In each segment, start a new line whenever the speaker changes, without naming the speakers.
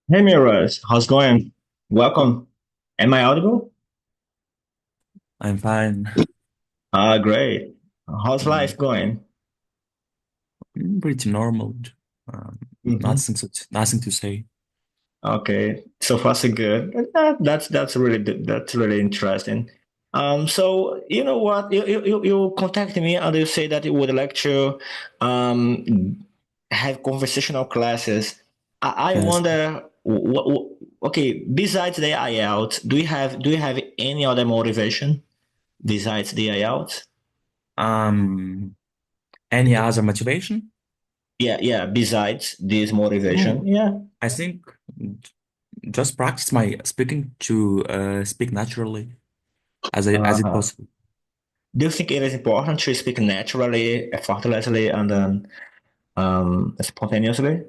Hey Miras, how's it going? Welcome. Am I audible?
I'm fine.
Great. How's
Mm,
life going?
Pretty normal. Um,
hmm
nothing to say.
Okay, so far so good. That's really interesting. So you know what? You contacted me and you say that you would like to have conversational classes. I
Yes.
wonder what. Okay, besides the IELTS, do you have any other motivation besides the IELTS?
Um, any other motivation?
Yeah. Besides this motivation,
No,
yeah.
I think just practice my speaking to speak naturally as it
Uh-huh.
possible.
Do you think it is important to speak naturally, effortlessly, and then spontaneously?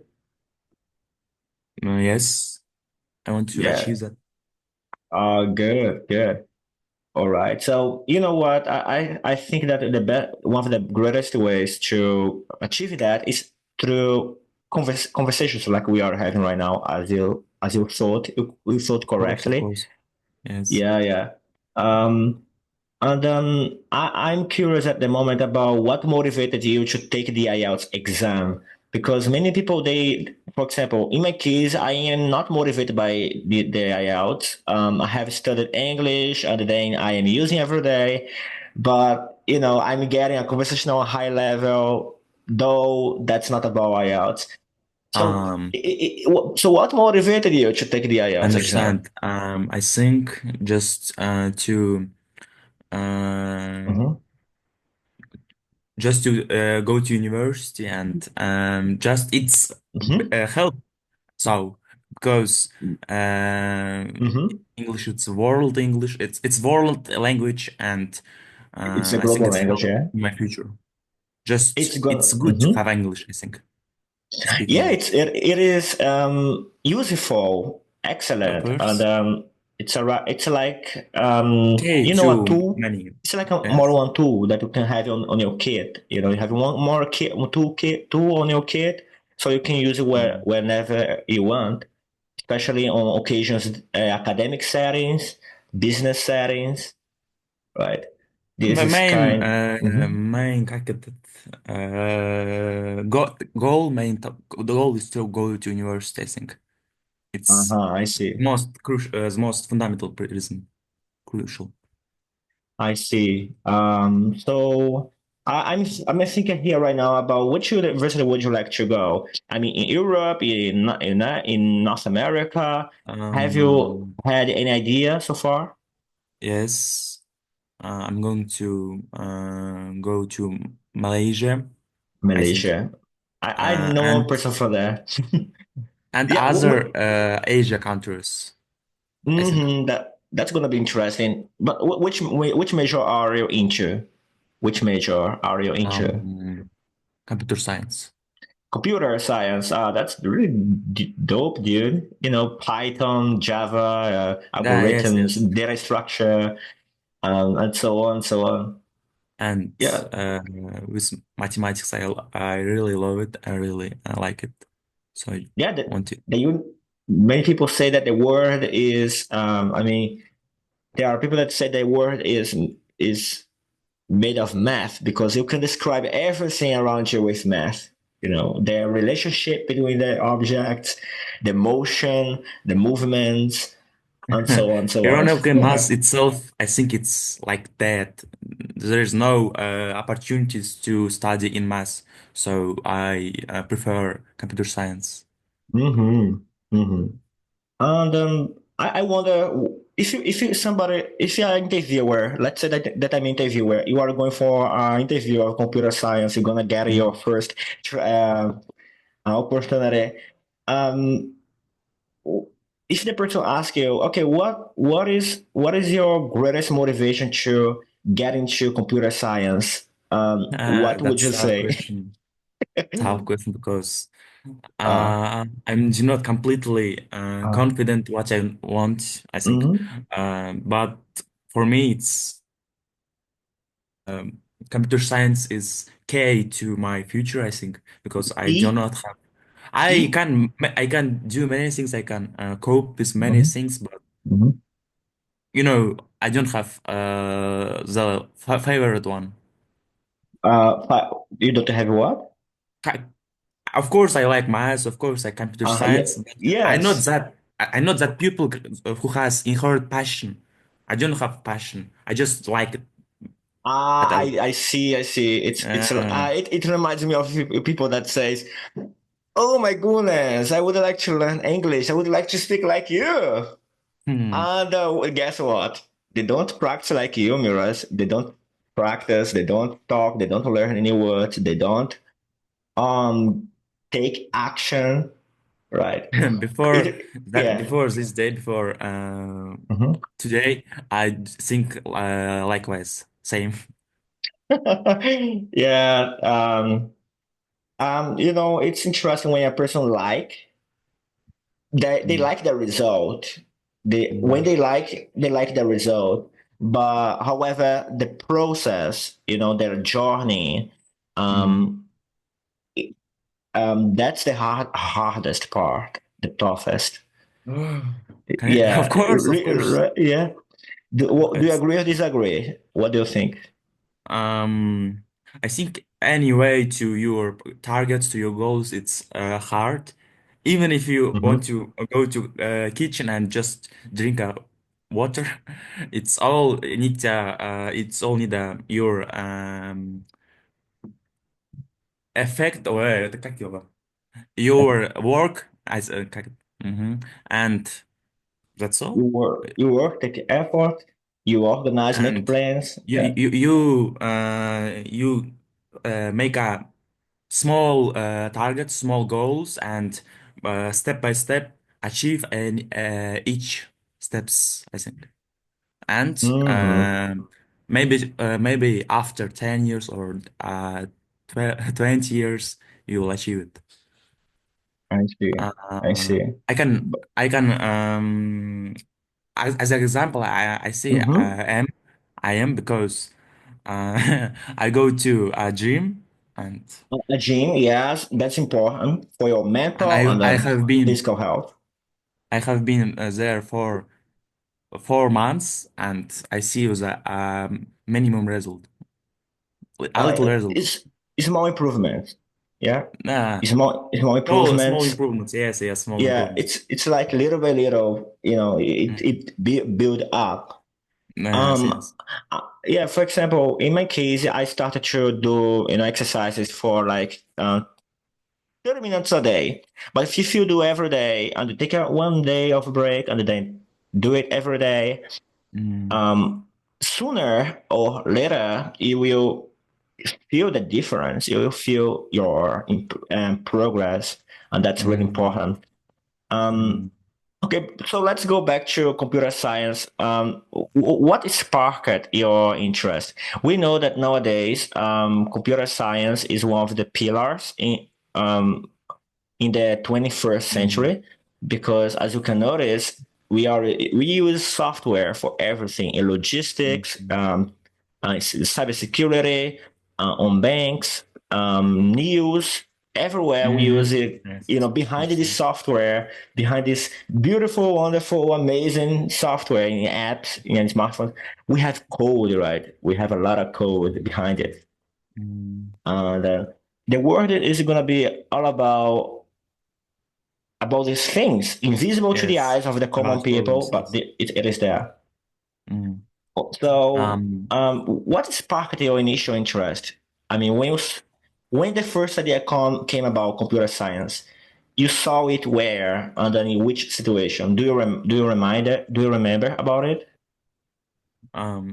Yes, I want to
Yeah.
achieve that.
Good. All right. So you know what? I think that one of the greatest ways to achieve that is through conversations like we are having right now, as you thought you thought
Of
correctly.
course. Yes.
Yeah. Um, And I'm curious at the moment about what motivated you to take the IELTS exam. Because many people, for example, in my case, I am not motivated by the IELTS. I have studied English and then I am using every day. But, I'm getting a conversational high level, though that's not about IELTS. So,
Um,
so what motivated you to take the IELTS exam?
Understand. I think just to uh,
Mm-hmm.
go to university and just it's
Mm-hmm.
help. So because
Mm-hmm.
English, it's world English, it's world language, and
It's a
I think
global
it's
language,
help
yeah.
in my future.
It's
Just it's
good.
good to have English, I think,
Yeah,
speaking.
it is useful,
Of
excellent, and
course.
it's like
Okay,
a
too
tool.
many.
It's like a more
Yes.
one tool that you can have on your kit. You have one more tool on your kit, so you can use it
Mm.
whenever you want, especially on occasions, academic settings, business settings, right? This
My
is
main
kind. Mhm.
main حاجة the goal is to go to university, I think. It's
Uh-huh, I see.
most crucial, the most fundamental reason, crucial.
I see. So I'm thinking here right now about which university would you like to go? I mean, in Europe, in North America. Have you
Um,
had any idea so far?
yes, I'm going to go to Malaysia, I think,
Malaysia. I know one
and
person for that. Yeah.
other Asia countries, I think.
That's gonna be interesting. But which major are you into? Which major are you into?
Computer science.
Computer science, that's really dope, dude. Python, Java,
Yes,
algorithms,
yes.
data structure, and so on.
And
Yeah,
with mathematics, I really love it. I really like it. So I
yeah.
want to.
Many people say that the world is. I mean, there are people that say the world is made of math because you can describe everything around you with math. The relationship between the objects, the motion, the movements, and so on, so on.
Ironically, math itself, I think it's like that. There is no opportunities to study in math, so I prefer computer science.
Mm-hmm. Mm-hmm. And I wonder if you are an interviewer, let's say that I'm an interviewer, you are going for an interview of computer science, you're gonna get
Mm.
your first opportunity. Um, if the person asks you, okay, what is your greatest motivation to get into computer science? What would you
That's a
say?
question. Tough question because
Uh,
I'm not completely
uh,
confident what I want, I think.
mhm.
But for me, it's computer science is key to my future, I think, because I do
E?
not have.
See?
I can do many things. I can cope with many
Mhm,
things, but
mhm.
I don't have the favorite one.
You don't have what?
Ca- Of course, I like maths. Of course, I computer
Yeah,
science. But
yes.
I know that people who has inherent passion. I don't have passion. I just like it
Ah,
at all.
I see, I see.
Uh,
It reminds me of people that says, "Oh my goodness, I would like to learn English. I would like to speak like you."
hmm.
And guess what? They don't practice like you, Miras. They don't practice. They don't talk. They don't learn any words. They don't um take action. Right?
Before
Yeah.
before this day, before
Mhm.
today, I think likewise, same.
Yeah. It's interesting when a person they
Mm.
like the result. When
Mm.
they like the result. But however, the process, their journey,
Mm.
um, that's the hardest part, the toughest.
Okay, of
Yeah,
course, of course.
yeah. Do you
It's
agree or disagree? What do you think?
um I think any way to your targets, to your goals, it's hard. Even if you want
Hmm.
to go to kitchen and just drink a water, it's all need your effect or your work as a and that's all.
Take effort, you organize, make
And
plans.
you
Yeah.
you you you make a small targets, small goals, and step by step achieve each steps, I think. And
Hmm.
maybe after 10 years or 20 years, you will achieve it.
I see. I
Uh,
see.
I can as an example, I say
Mm-hmm.
I am because I go to a gym and
A gym, yes, that's important for your mental and
I
then
have been
physical health.
there for 4 months and I see the minimum result, a little result.
It's more improvements. Yeah,
Nah,
it's more
small
improvements.
improvements. Yes, yes, small
Yeah,
improvements.
it's like little by little,
Mm.
build up.
Yes,
Um,
yes.
yeah. For example, in my case, I started to do exercises for like 30 minutes a day. But if you do every day and you take a 1 day of break and then do it every day,
Mm,
um, sooner or later you will feel the difference. You will feel your progress, and that's really
mm,
important. Um,
mm.
okay, so let's go back to computer science. What sparked your interest? We know that nowadays, computer science is one of the pillars um, in the 21st
Mm,
century because as you can notice we use software for everything in logistics,
mm,
cybersecurity, on banks, news, everywhere we use
mm.
it.
Yes, yes,
Behind
yes,
this
yes.
software, behind this beautiful, wonderful, amazing software in apps in smartphones, we have code, right? We have a lot of code behind it.
Mm.
And the world is going to be all about these things invisible to the
Yes,
eyes of the common
about
people,
problems.
but
Yes.
it is there.
Mm.
So,
Um,
what sparked your initial interest? I mean, when the first idea came about computer science, you saw it where and then in which situation? Do you remember about it?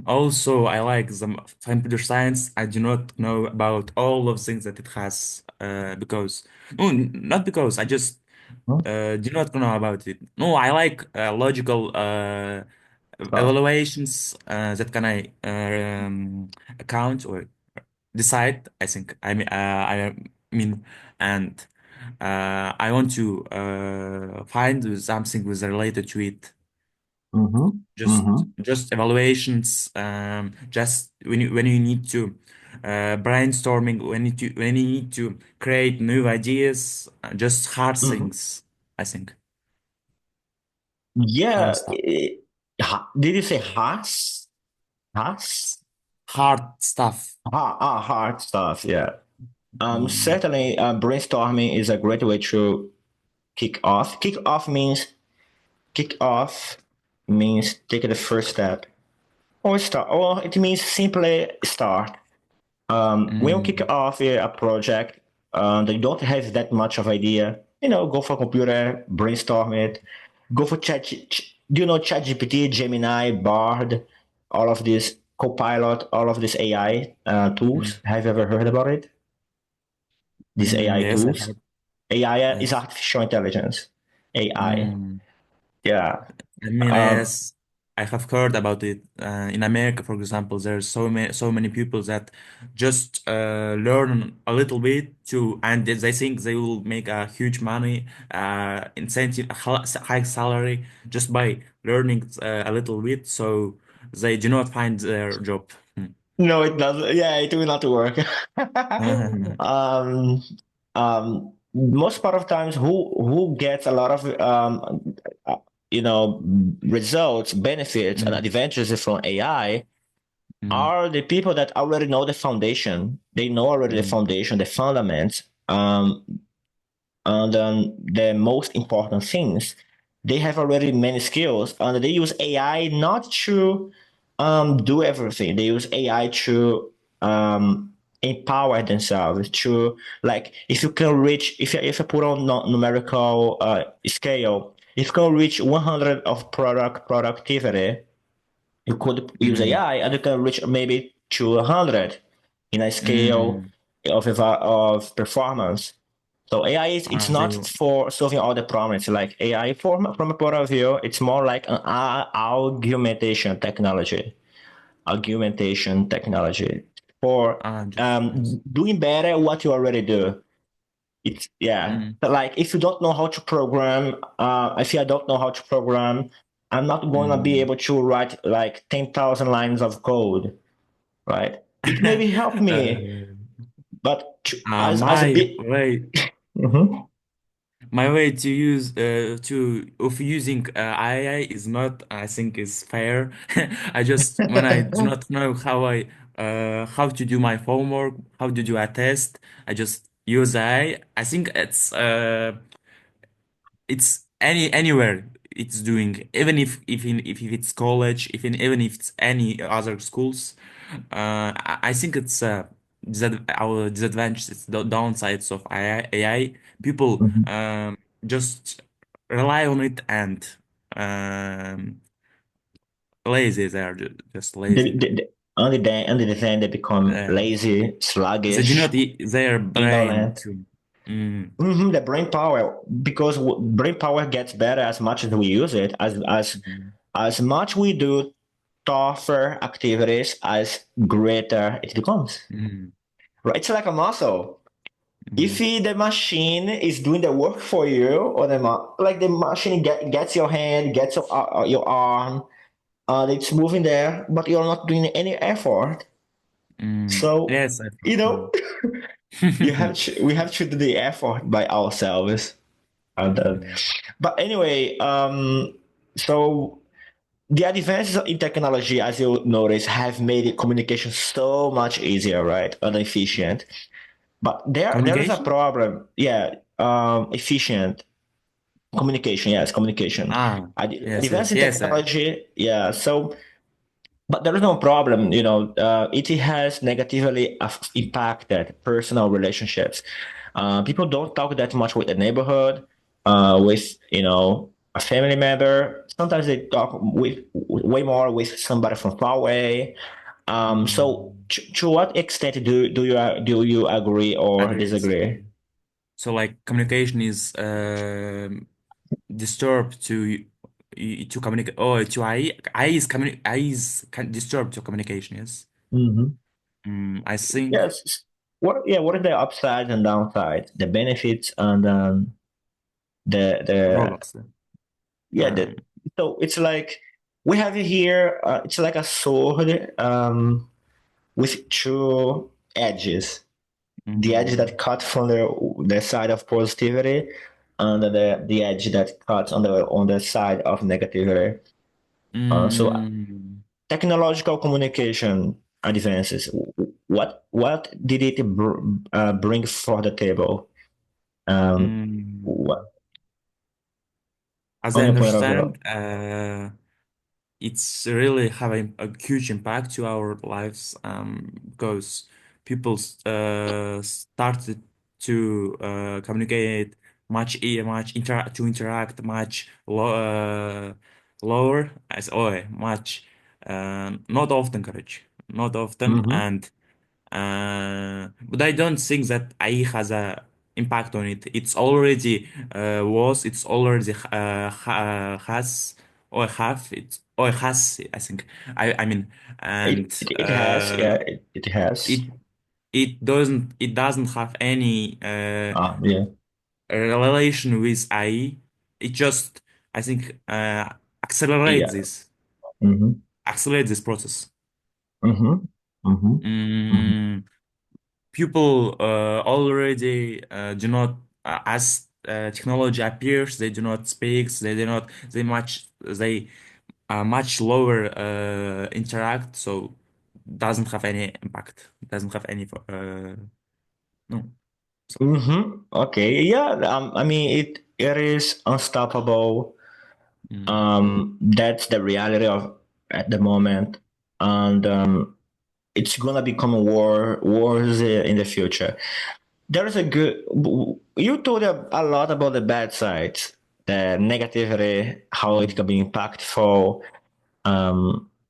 Also, I like the computer science. I do not know about all of things that it has, because no, not because I just
Hmm?
do not know about it. No, I like logical
Oh.
evaluations that can I account or decide. I mean, and I want to find something with related to it.
Mm-hmm. Mm-hmm.
Just evaluations, just when you need to brainstorming when you need to create new ideas, just hard
Mhm.
things, I think. Hard
Yeah.
stuff.
Did you say Haas? Haas?
Hard stuff.
Hard stuff. Yeah.
Mm,
Certainly, brainstorming is a great way to kick off. Kick off means take the first step or start, or it means simply start. When you kick
mm,
off a project, that you don't have that much of idea, go for a computer, brainstorm it, go for do you know ChatGPT, Gemini, Bard, all of these Copilot, all of these AI
mm,
tools? Have you ever heard about it? These AI
yes, I
tools?
have.
AI is
Yes.
artificial intelligence. AI.
Mm.
Yeah.
I mean,
Um,
yes, I have heard about it. In America, for example, there's so many people that just learn a little bit to, and they think they will make a huge money, incentive, high salary just by learning a little bit. So they do not find their job.
no, it doesn't. Yeah, it will not work. um, Most part of times, who gets a lot of uh, results, benefits, and
Mm,
advantages from AI
mm,
are the people that already know the foundation. They know already the
mm,
foundation, the fundamentals. And the most important things, they have already many skills, and they use AI not to do everything. They use AI to empower themselves. To, like, if you can reach, if you put on numerical scale, if you can reach 100 of productivity, you could use
mm,
AI and you can reach maybe to 100 in a scale
mm.
of performance. So AI is, it's
They
not
will.
for solving all the problems. Like AI, from a point of view, it's more like an augmentation technology. Augmentation technology for
Just yes.
doing better what you already do. It's, yeah.
Mm,
But like, if you don't know how to program, if I don't know how to program, I'm not going to be
mm.
able to write like 10,000 lines of code, right? It maybe help me,
Uh,
but as a
my
bit.
way
Mhm.
my way to use to of using AI is not, I think, is fair. I just, when I do not know how to do my homework, how to do a test, I just use AI. I think it's anywhere it's doing, even if it's college, even if it's any other schools. I think it's our disadvantage, it's the downsides of AI. People
Mhm.
just rely on it and um, lazy. They are just
They,
lazy.
they, they, under the time, they become
Uh,
lazy,
they do
sluggish,
not use their brain
indolent.
to. Mm,
The brain power, because brain power gets better as much as we use it,
mm,
as much we do tougher activities, as greater it becomes.
mm,
Right? It's like a muscle. If
mm,
the machine is doing the work for you, or like the machine gets your hand, gets your arm, and it's moving there, but you're not doing any effort. So,
yes, I
you
mm.
know, we have to do the effort by ourselves. And,
Mm,
but anyway, so the advances in technology, as you notice, have made communication so much easier, right, and efficient. But there is a
communication?
problem. Yeah, efficient communication. Yes, communication.
Ah, yes,
Advance
yes,
in
yes.
technology. Yeah. So, but there is no problem. It has negatively impacted personal relationships. People don't talk that much with the neighborhood, with a family member. Sometimes they talk with way more with somebody from far away. So,
Mm,
to what extent do you agree or
agree, yes.
disagree?
So like communication is disturbed to communicate. Oh, to I is disturbed to communication. Yes.
Mm-hmm.
I think
Yes. What are the upsides and downsides, the benefits and the
drawbacks.
yeah the
Um,
so it's like we have it here. It's like a sword with two. edges. The edge that
Mm,
cut from the side of positivity, and the edge that cuts on the side of negativity. So
mm,
technological communication advances. What did it bring for the table?
mm.
What,
As I
on your point of
understand,
view?
it's really having a huge impact to our lives because people started to communicate much interact much lower as much not often courage not often
Mm-hmm.
and but I don't think that AI has a impact on it. It's already has or have it or has I think I mean and
It has, yeah, it has.
it it doesn't have any
Yeah,
relation with AI. It just I think
yeah.
accelerates this
Mm-hmm.
accelerates this process.
Mm-hmm. Mm-hmm. Mm-hmm.
Mm, people already do not as technology appears they do not speak they do not they much lower interact so doesn't have any impact doesn't have any no so
Mm-hmm. Okay, yeah. I mean, it is unstoppable.
mm,
That's the reality of at the moment, and it's gonna become wars in the future. There is a good. You told a lot about the bad sides, the negativity, how it
mm.
can be impactful.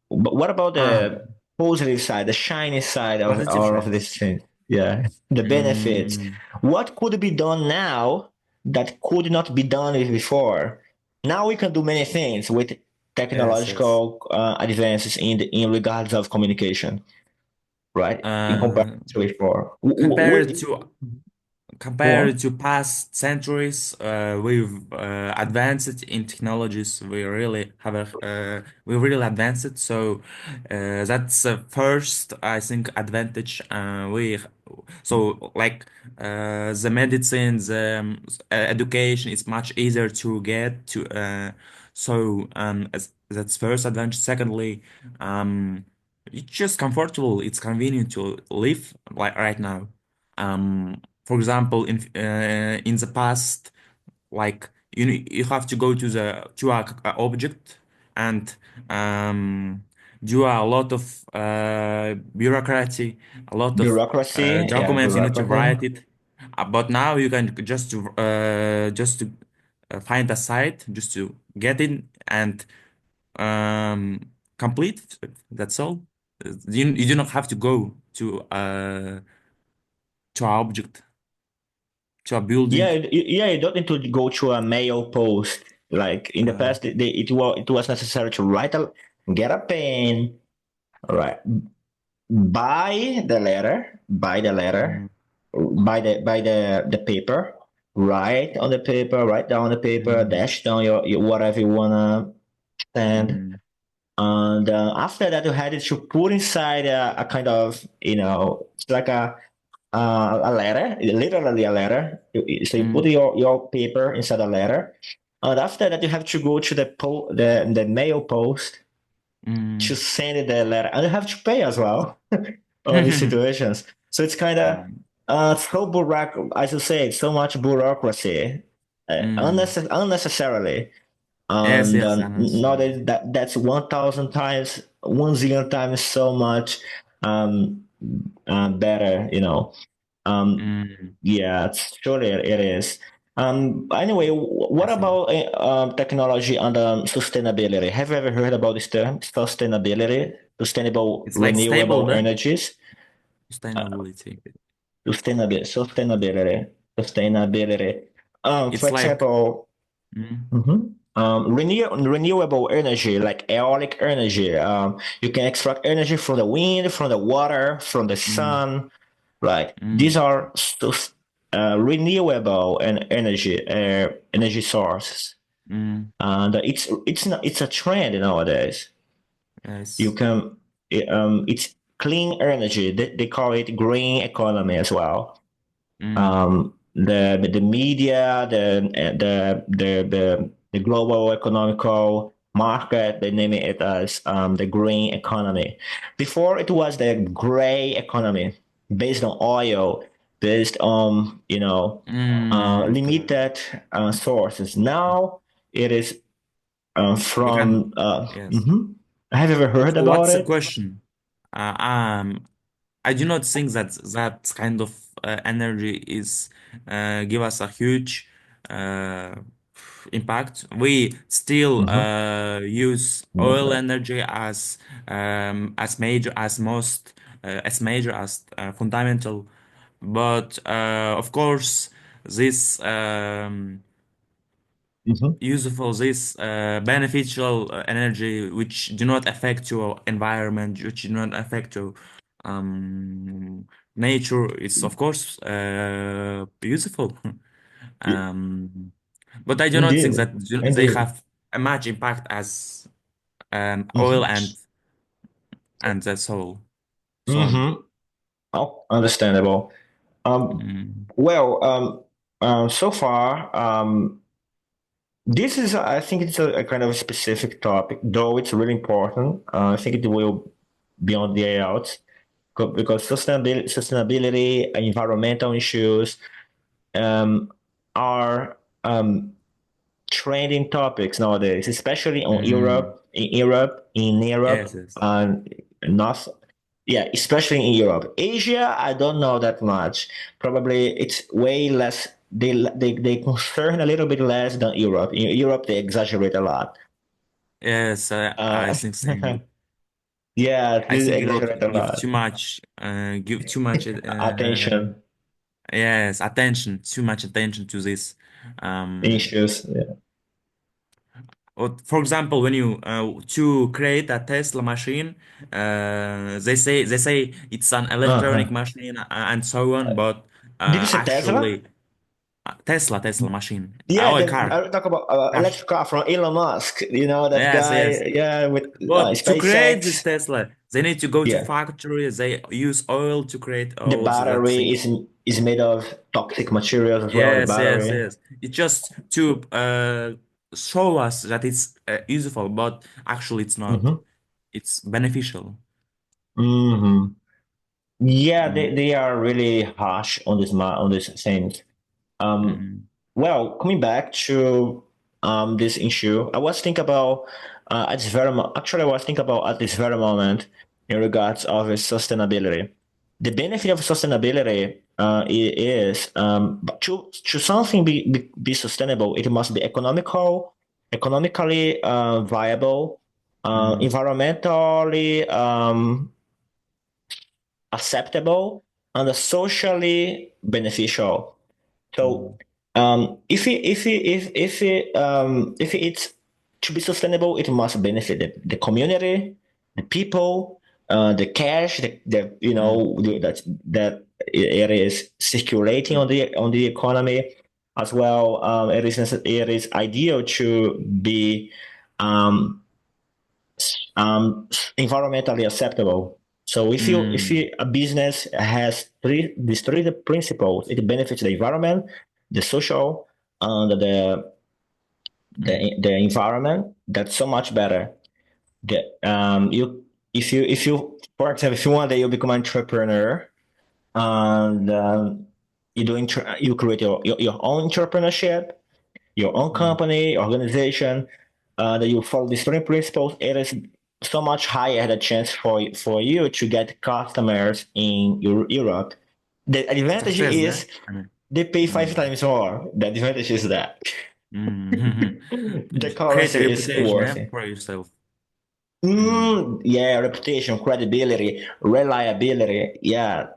But what about
Ah,
the positive side, the shiny side of
positive
all of
sides.
these things? Yeah, the benefits.
Mm,
What could be done now that could not be done before? Now we can do many things with
yes.
technological advances in regards of communication, right? In
uh
comparison to before.
compared to
Go on.
compared to past centuries, we've advanced in technologies. We really advanced. So that's the first, I think, advantage. We so like the medicine, the education is much easier to get to. That's first advantage. Secondly, it's just comfortable. It's convenient to live like right now. For example, in the past, like you have to go to a object and um, do a lot of bureaucracy, a lot of
Bureaucracy, yeah,
documents you need to
bureaucracy.
write it. But now you can just to find a site, just to get in and complete. That's all. You do not have to go to an object to a building.
Yeah, yeah, you don't need to go to a mail post. Like in the
Uh,
past, it was necessary to get a pen, right? Buy the letter,
mm,
buy the paper, write down on the paper,
mm,
dash down your whatever you wanna send,
mm,
and after that you had to put inside a kind of it's like a letter, literally a letter. So you put
mm,
your paper inside a letter, and after that you have to go to the mail post to
mm.
send the letter, and you have to pay as well on these situations. So it's kind of
Mm,
so as you say, so much bureaucracy,
mm.
unnecessarily.
Yes,
And
yes, I understand.
nowadays that's 1,000 times, 1 zillion times so much um, better, um,
Mm.
yeah, surely it is. Anyway,
I
what
see.
about technology and sustainability? Have you ever heard about this term, sustainability, sustainable
It's like stable,
renewable
no?
energies? Uh,
Sustainability.
sustainability. For
It's like,
example,
mm,
renewable energy, like aeolic energy. You can extract energy from the wind, from the water, from the
mm,
sun. Right. These
mm,
are renewable and energy sources,
mm.
and it's a trend nowadays. You
Yes.
can it's clean energy. They call it green economy as well.
Mm.
The media, the global economical market, they name it as the green economy. Before it was the gray economy, based on oil, based on
Okay.
limited sources. Now it is
We can,
from.
yes.
Mhm. Have you ever heard
So
about
what's the
it?
question? I do not think that that kind of energy is give us a huge uh, impact. We still
Hmm.
use oil energy as major as most as major as fundamental, but of course this
Hmm.
useful this beneficial energy which do not affect your environment, which do not affect your nature, it's of course useful. um, but I do not think
Indeed,
that they
indeed.
have a much impact as oil
Hmm.
and that's all. So
Hmm. Oh, understandable. Um,
mm,
well, so far, this is, I think it's a kind of a specific topic, though it's really important. I think it will be on the IELTS because sustainability, environmental issues, um, are trending topics nowadays, especially on
mm,
In
yes,
Europe,
yes.
and North. Yeah, especially in Europe. Asia, I don't know that much. Probably it's way less. They concern a little bit less than Europe. In Europe, they exaggerate a lot.
Yes, I
Uh,
think same.
yeah,
I
they
think
exaggerate a
Europe
lot.
give too much,
Attention
yes, attention, too much attention to this. Um,
issues. Yeah.
or for example, when you to create a Tesla machine, they say it's an electronic
Uh-huh.
machine and so on, but
Did you say Tesla?
actually, Tesla machine,
Yeah,
our
the,
car.
I talk about
Car.
electric car from Elon Musk. You know that
Yes,
guy?
yes.
Yeah, with
But to create this
SpaceX.
Tesla, they need to go to
Yeah,
factory. They use oil to create
the
all that
battery
thing.
is made of toxic materials as well. The
Yes, yes,
battery.
yes. It's just to show us that it's useful, but actually it's not.
Mm-hmm.
It's beneficial.
Mm-hmm. Yeah,
Mm,
they are really harsh on on this things. Um,
mm,
well, coming back to this issue, I was thinking about at this actually I was thinking about at this very moment in regards of sustainability. The benefit of sustainability is but to something be sustainable, it must be economically viable,
mm,
environmentally acceptable, and socially beneficial. So,
mm,
if it's to be sustainable, it must benefit the community, the people, the cash, the
mm,
that it is circulating
mm,
on the economy as well. It is ideal to be um, environmentally acceptable. So if
mm,
a business has these three principles, it benefits the environment, the social, and
mm,
the environment. That's so much better. The you if you for example if you one day you become an entrepreneur and you create your own entrepreneurship, your own
mm.
company, organization, that you follow these three principles, it is so much higher the chance for you to get customers in Europe. The advantage
Success, yeah?
is
I mean,
they pay five
mm,
times more. The advantage is that
mm.
the
Create a
currency is
reputation,
worth
yeah,
it.
for yourself. Mm.
Yeah, reputation, credibility, reliability. Yeah,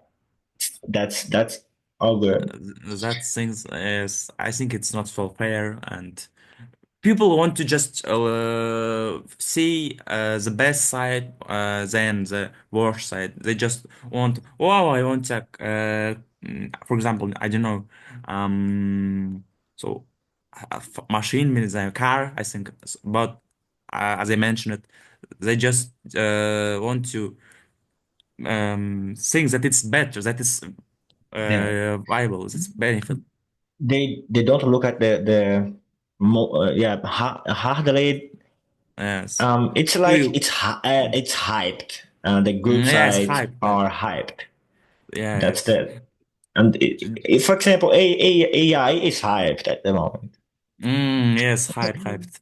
that's all good.
That things is, I think it's not so fair, and people want to just see the best side than the worst side. They just want, wow, I want a, for example, I don't know, so machine means a car, I think, but as I mentioned it, they just want to things that it's better, that is
Yeah.
viable, it's benefit.
They don't look at yeah, heart rate.
Yes.
It's
Do
like
you?
it's hyped. The good
Yes,
sides
hype. Yeah.
are hyped. That's
Yes.
the and for example, AI is hyped at the moment.
Yes, hype, hyped.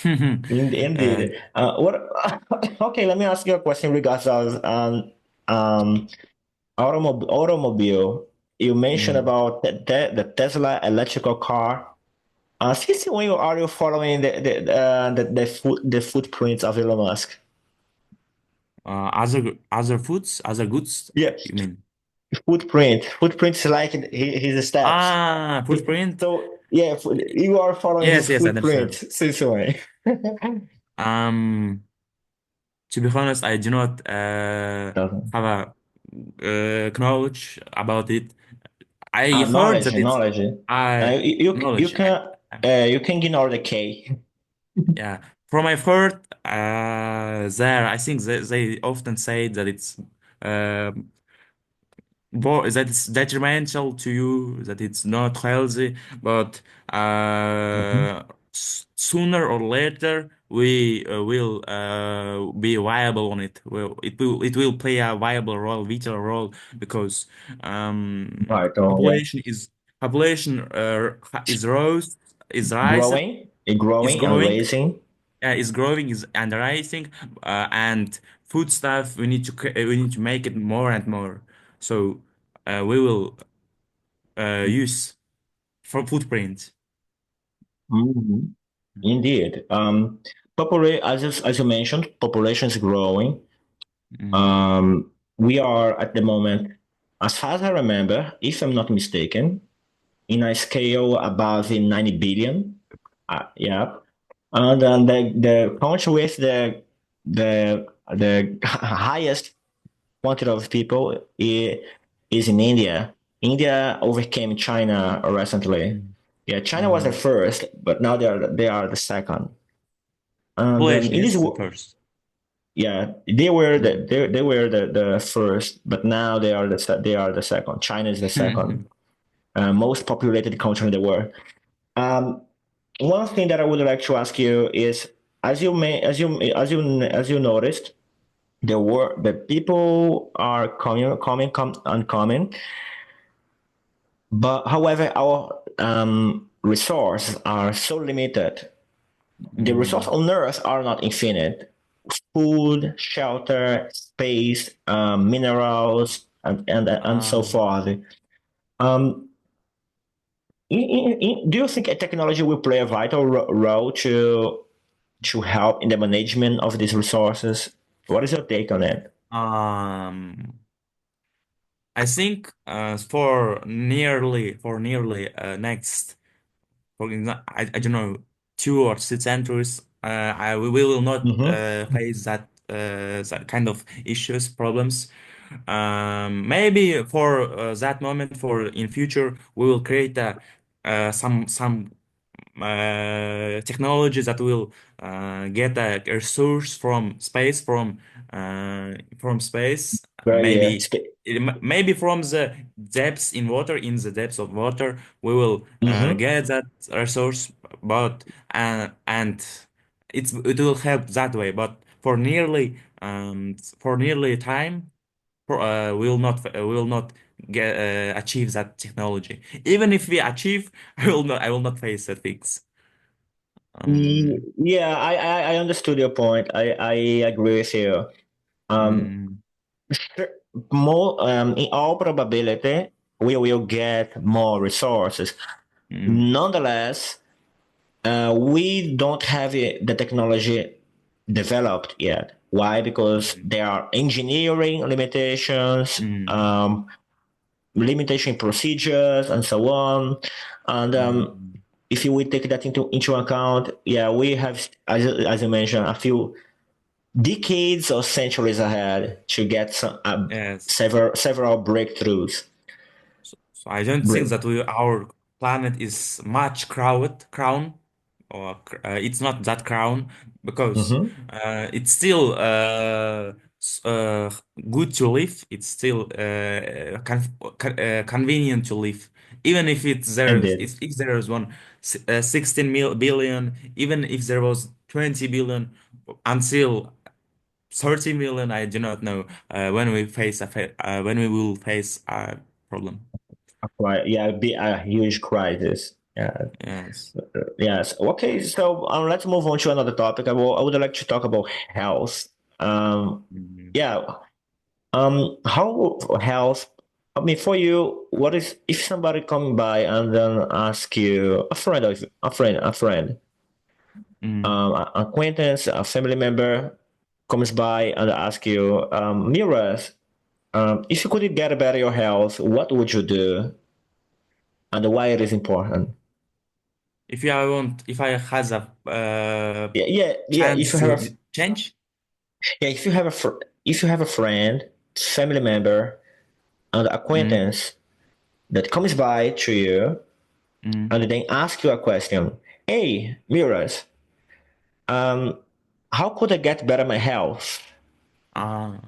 Uh,
Indeed. What? Okay, let me ask you a question regards of um automobile. You mentioned
mm.
about the Tesla electrical car. Since when are you following the footprints of Elon Musk?
Other foods, other goods,
Yeah,
you mean?
footprints like his steps.
Footprint?
So yeah, you are following his
Yes, yes, I understand.
footprints since when?
Um, to be honest, I do not
Doesn't.
have a knowledge about it. I heard
Knowledge,
that it's
knowledge.
I knowledge.
You can ignore the K.
Yeah, from I've heard there, I think they often say that it's uh, that it's detrimental to you, that it's not healthy, but
Mhm.
sooner or later we will be viable on it. Well, it will play a viable role, vital role, because
Right. Oh yeah.
population is rose is rising
Growing,
is
growing and
growing
raising.
is growing is and rising, and food stuff we need to make it more and more, so we will use for footprint.
Mhm. Indeed. As you mentioned, population is growing.
Mm,
We are at the moment, as far as I remember, if I'm not mistaken, in a scale above the 90 billion. Yeah. And then the country with the highest quantity of people is in India. India overcame China recently.
mm,
Yeah, China was the
mm.
first, but now they are the second. And
Population
it is
is the first.
yeah, they were
Mm.
the first, but now they are the second. China is the second most populated country in the world. Um, One thing that I would like to ask you is, as you noticed, the people are and coming, but however, our resources are so limited. The resources
Mm,
on Earth are not infinite. Food, shelter, space, minerals, and so
um,
forth. Um, do you think a technology will play a vital role to help in the management of these resources? What is your take on it?
um, I think for nearly next I don't know 2 or 3 centuries, we will not
Mm-hmm.
face that kind of issues problems. Maybe for that moment, for in future, we will create some technology that will get a resource from space,
Very
maybe from the depths in water, in the depths of water we will
mm-hmm.
get that resource, but and it will help that way, but for nearly time, we will not get achieve that technology. Even if we achieve, I will not face the things. Um,
Yeah, I understood your point. I agree with you. Um,
mm,
sure, more in all probability, we will get more resources.
mm,
Nonetheless, we don't have the technology developed yet. Why? Because
mm,
there are engineering limitations,
mm,
limitation procedures, and so on. And
mm.
if you will take that into account, yeah, we have, as you mentioned, a few decades or centuries ahead to get
Yes.
several breakthroughs.
So I don't think
Break.
that our planet is much crown, or it's not that crown, because
Mm-hmm.
it's still good to live. It's still convenient to live, even if it's there's
Indeed.
if there is 16 billion, even if there was 20 billion, until 30 million, I do not know when we face when we will face a problem.
Yeah, be a huge crisis. Yeah.
Yes.
Yes. Okay. So let's move on to another topic. I would like to talk about health. Um,
Mhm.
yeah. How health? I mean, for you, what is if somebody come by and then ask you a friend,
Mm.
an acquaintance, a family member comes by and ask you, Miras, if you could get better your health, what would you do, and why it is important?
If I has a
Yeah, yeah, yeah.
chance to change.
If you have a friend, family member, and
Mm.
acquaintance that comes by to you
Mm.
and then ask you a question, hey, Miras, um, how could I get better my health?
Ah.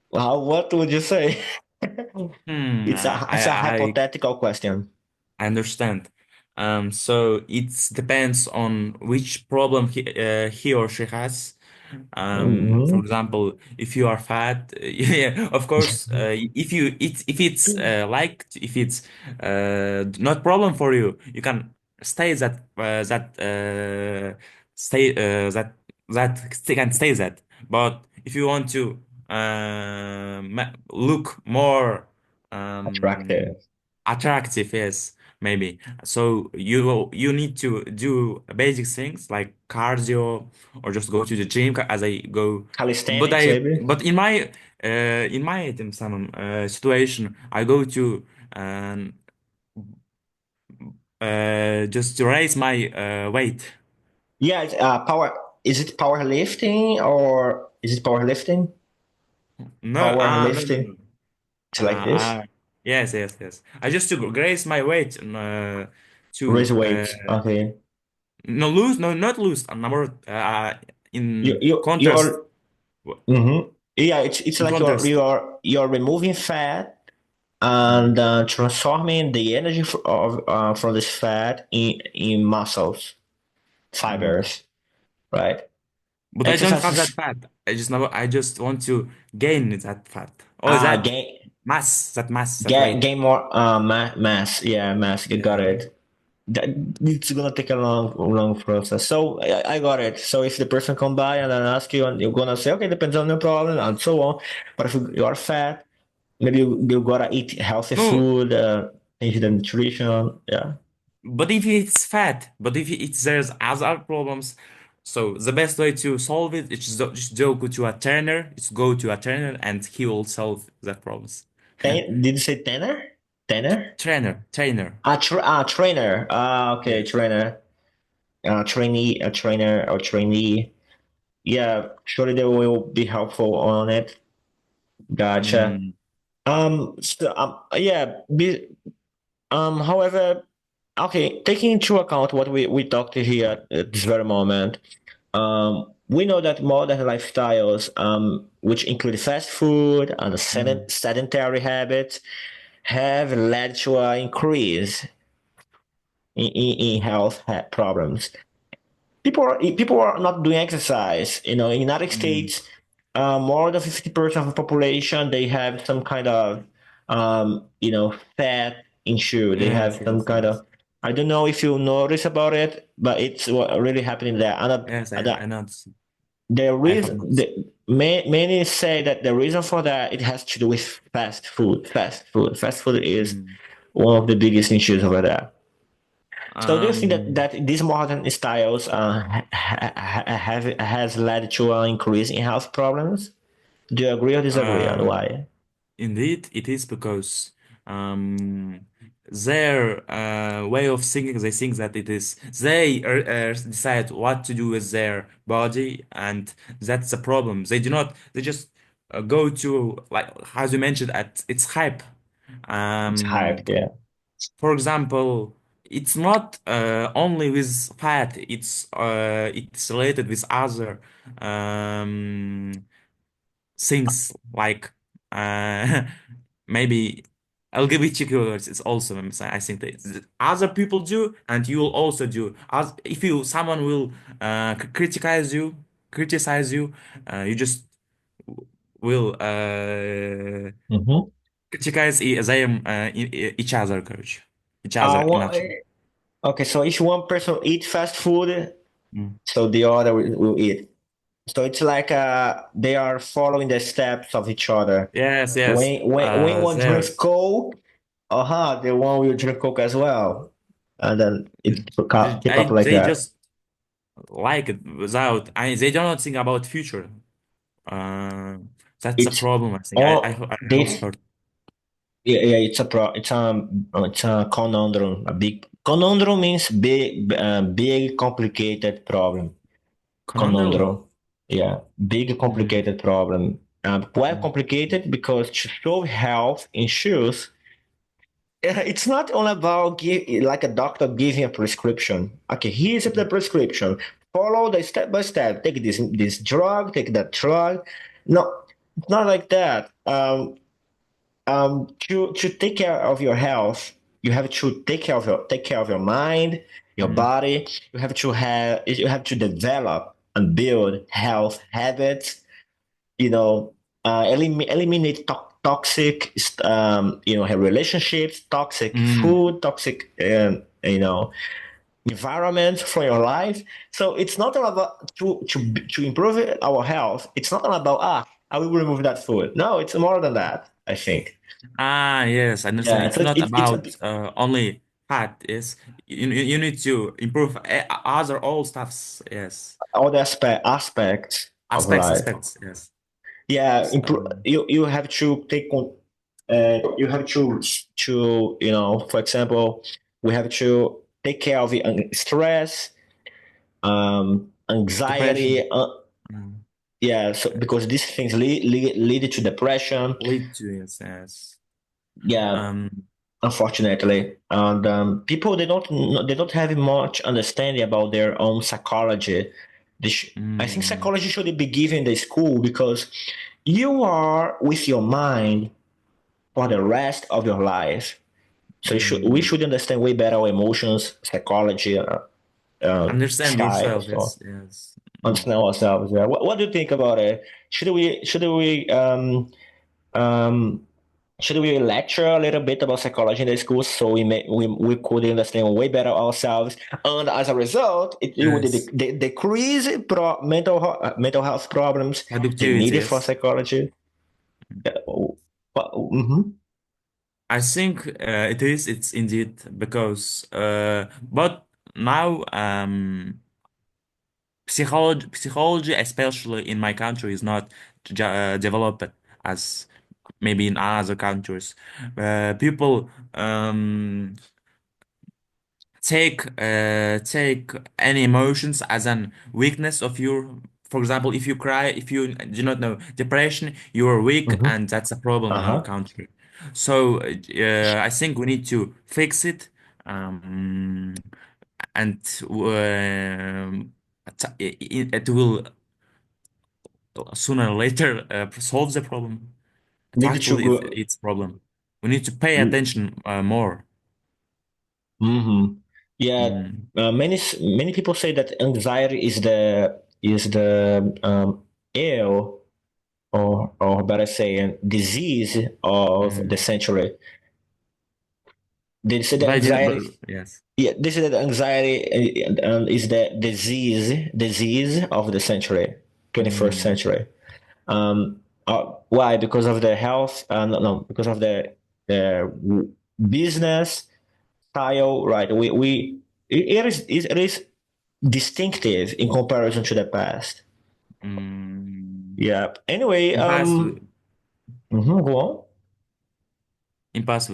Well, what would you say? It's a hypothetical question.
I understand. So it depends on which problem he or she has. For
Mhm.
example, if you are fat, yeah, of course, if it's if it's not problem for you, you can stay can stay that. But if you want to look more um,
Attractive.
attractive, yes, maybe. So you need to do basic things like cardio or just go to the gym as I go.
Calisthenics, maybe?
But in my situation, I go to um, just to raise my weight.
Yeah, power. Is it powerlifting or is it powerlifting?
No,
Powerlifting.
no.
It's
Uh,
like this.
yes, yes, yes. I just to raise my weight
Raise
to
weights. Okay.
no lose, no, not lose a number
You
in
you
contrast.
you're Yeah, it's
In
like
contrast.
you're removing fat and
Mm,
transforming the energy from this fat in muscles,
mm.
fibers, right?
But I don't have that
Exercises
fat. I just want to gain that fat. Or that
gain
that weight.
gain more mass. Yeah, mass. You got
Yeah.
it. That, it's gonna take a long process. So I got it. So if the person come by and then ask you, and you're gonna say, okay, depends on the problem and so on. But if you are fat, maybe you gotta eat healthy
No,
food, change the nutrition. Yeah.
but if it's fat, but if it's there's other problems, so the best way to solve it is just go to a trainer. It's go to a trainer and he will solve that problems.
Did you say tenor? Tenor?
Trainer.
Trainer. Okay,
Yes.
trainer. Trainee, a trainer or trainee. Yeah, surely they will be helpful on it. Gotcha.
Mm,
Yeah. However, okay, taking into account what we talked here at this very moment, we know that modern lifestyles, which include fast food and
mm,
sedentary habits, have led to an increase in health problems. People are not doing exercise. In United
mm.
States, more than 50% of the population they have some kind of fat issue. They
Yes,
have some
yes,
kind
yes.
of I don't know if you notice about it, but it's what really happening there.
Yes, I know.
The
I have
reason
noticed.
many say that the reason for that it has to do with fast food. Fast food is
Mm.
one of the biggest issues over there. So do you think that,
Um,
that these modern styles have has led to an increase in health problems? Do you agree or disagree, and
uh,
why?
Indeed, it is because their way of thinking, they think that it is they decide what to do with their body, and that's the problem. They do not. They just go to like as you mentioned at it's hype.
It's hype,
Um,
yeah.
for example, it's not only with fat. It's related with other um things like uh, maybe LGBT keywords is also I think that other people do and you will also do. As if you someone will criticize you, you just will
Mhm.
criticize each other, coach, each other
Well,
image.
okay, so if one person eat fast food,
Mm.
so the other will eat. So it's like they are following the steps of each other.
Yes, yes.
When one drinks
There.
Coke, the one will drink Coke as well, and then it keep up like
They
that.
just like it without. They don't think about future. Uh, that's a
It's
problem. I think.
all
I also
this.
heard
Yeah, yeah, it's a conundrum. A big conundrum means big complicated problem.
conundrum.
Conundrum. Yeah, big
Mm,
complicated problem. Why
mm,
complicated? Because to show health issues, it's not all about like a doctor giving a prescription. Okay, here's the prescription. Follow the step by step. Take this drug. Take that drug. No, it's not like that. To take care of your health, you have to take care of your mind, your
mm,
body. You have to develop and build health habits. You know, eliminate toxic relationships, toxic
mm.
food, toxic environment for your life. So it's not all about to improve our health. It's not all about I will remove that food. No, it's more than that, I think.
Ah, yes, I understand.
Yeah,
It's
so
not
it's
about only fat. Yes, you need to improve other all stuffs. Yes,
all the aspects of life.
aspects. Yes.
Yeah,
So,
you have to you have to for example, we have to take care of the stress,
depression.
anxiety.
Mm.
Yeah, so because these things lead to depression.
Lead to yes.
Yeah,
Um.
unfortunately, and people they don't have much understanding about their own psychology. I think
Mm,
psychology should be given in the school because you are with your mind for the rest of your life. So we
mm.
should understand way better our emotions, psychology,
Understand
style.
yourself.
So
Yes. Yes. Mm.
understand ourselves. Yeah. What do you think about it? Um, should we lecture a little bit about psychology in the schools so we could understand way better ourselves, and as a result, it would
Yes.
decrease mental health problems the
Productivity.
needed for
Yes.
psychology. Mhm.
I think it is. It's indeed because, but now psychology, especially in my country, is not developed as maybe in other countries. People take any emotions as an weakness of your. For example, if you cry, if you do not know depression, you are weak,
Mhm.
and that's a problem in our
Uh-huh.
country. So I think we need to fix it, um, and it will sooner or later solve the problem,
Need to
tackle
go.
its problem. We need to pay attention more.
Mm-hmm. Yeah,
Mm,
many people say that anxiety is the ill, or better saying disease of the
mm.
century. They say
But
that
I didn't. But
anxiety.
yes.
Yeah, they say that anxiety is the disease of the century, 21st
Mm,
century. Why? Because of the health? No, no, because of the business style, right? It is distinctive in comparison to the past.
mm.
Yeah. Anyway,
In past,
go on.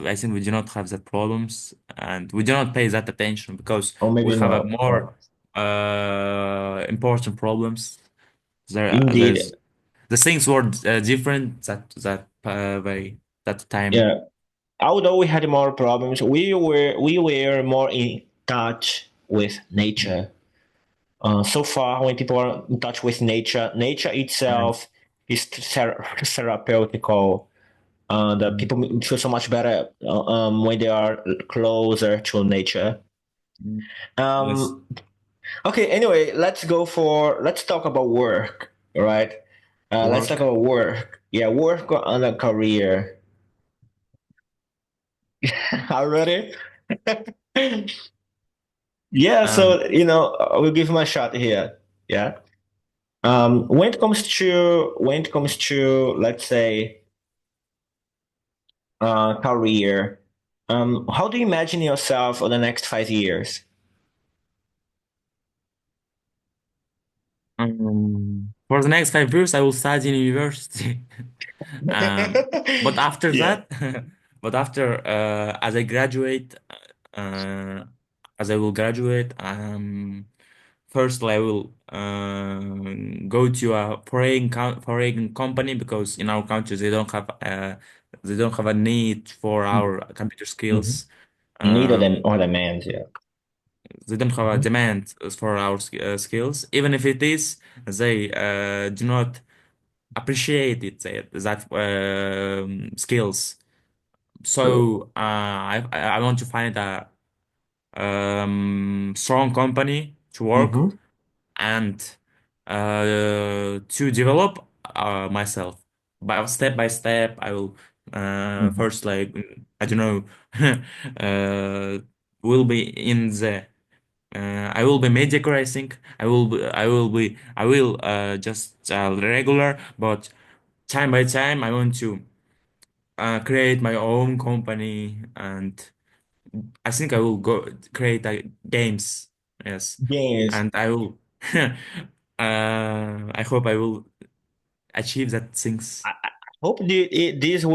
I think we do not have that problems, and we do not pay that attention because
Or
we
maybe
have a
not.
more important problems.
Indeed.
There's the things were different by that time.
Yeah. Although we had more problems, we were more in touch with nature. So far, when people are in touch with nature, nature
Yes.
itself is therapeutical. The
Mm.
people feel so much better when they are closer to nature.
Mm. Yes.
Um, okay, anyway, let's talk about work, all right? Let's talk
Work.
about work. Yeah, work on a career. Already? Yeah,
Um,
so we'll give him a shot here. Yeah. When it comes to let's say career, how do you imagine yourself for the next 5 years?
for the next 5 years, I will study in university. But after
Yeah.
that, but after as I graduate, uh, as I will graduate, first I will go to a foreign company because in our country they don't have a need for our computer
Mm-hmm.
skills.
Neither
Um,
them or the man's, yeah.
they don't have a
Mm-hmm.
demand for our skills. Even if it is, they do not appreciate it that skills.
True.
So I want to find a strong company to work
Mm-hmm.
and to develop myself. Step by step, I will
Mm-hmm.
first like I don't know uh, will be in the I will be mediocre, I think. I will just regular, but time by time, I want to create my own company, and I think I will go create games. Yes,
Yes.
and I will. I hope I will achieve that things.
I hope these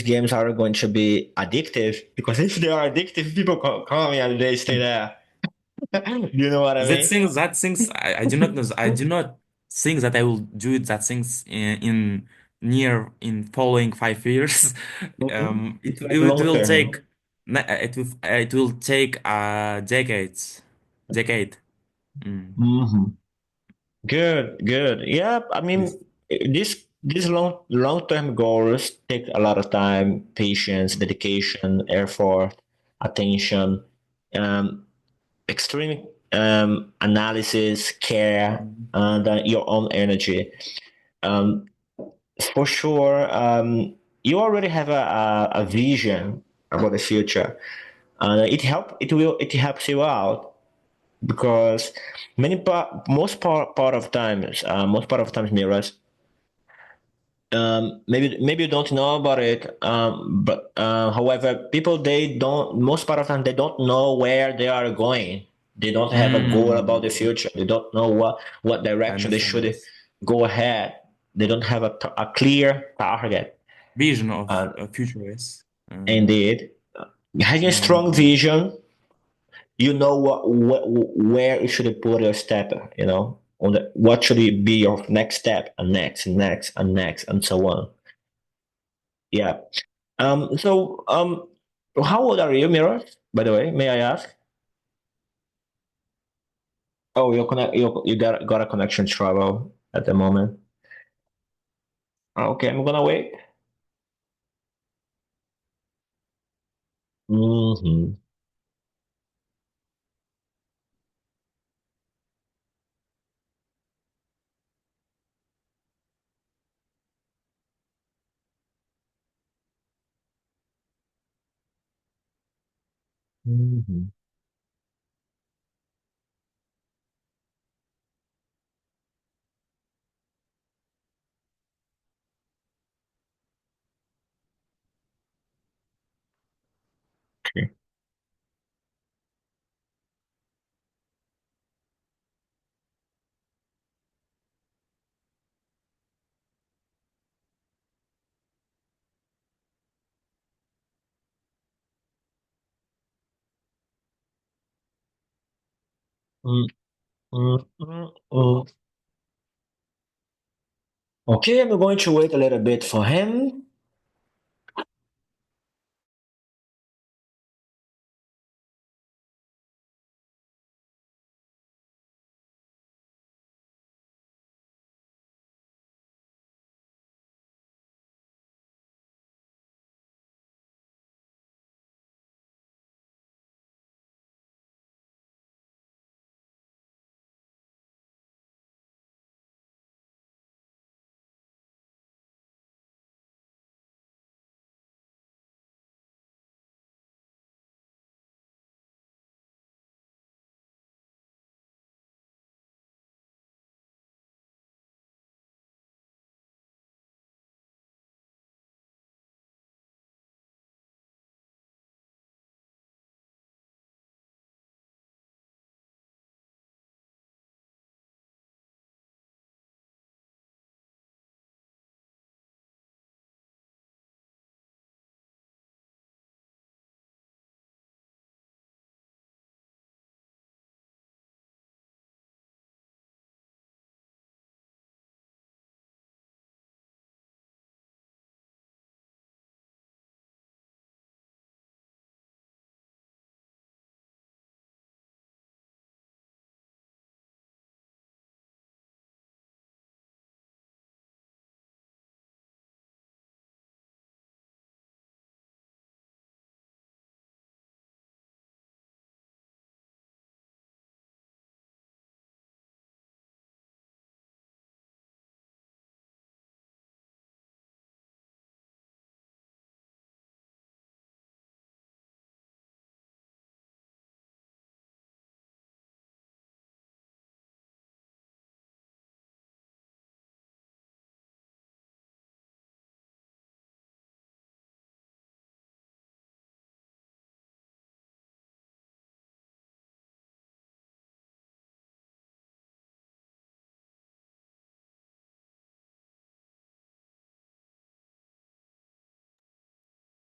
games are going to be addictive because if they are addictive, people come and they stay there. You know what I mean?
That things I do not know. I do not think that I will do that things in following 5 years.
Mhm. It's like
It
long
will
term.
take it will take decade. Mm.
Hmm. Good, good. Yeah, I
Yes.
mean, these long term goals take a lot of time, patience, dedication, effort, attention, um, extreme analysis, care,
Mm.
and your own energy. Um, for sure, you already have a vision about the future. It helps you out because most part of times, Miras, maybe you don't know about it, but however, people they don't most part of the time they don't know where they are going. They don't have a goal about the
Mm.
future. They don't know what
I
direction they
understand
should
this
go ahead. They don't have a clear target.
vision of
And
future. Yes.
indeed, having a strong
Mm.
vision, you know where you should put your step. On what should it be your next step, and next, and next, and next, and so on. Yeah. How old are you, Mira? By the way, may I ask? Oh, you got a connection trouble at the moment. Okay, I'm gonna wait. Mm-hmm. Mm-hmm. Okay. Mm, mm, mm, mm. Okay, I'm going to wait a little bit for him.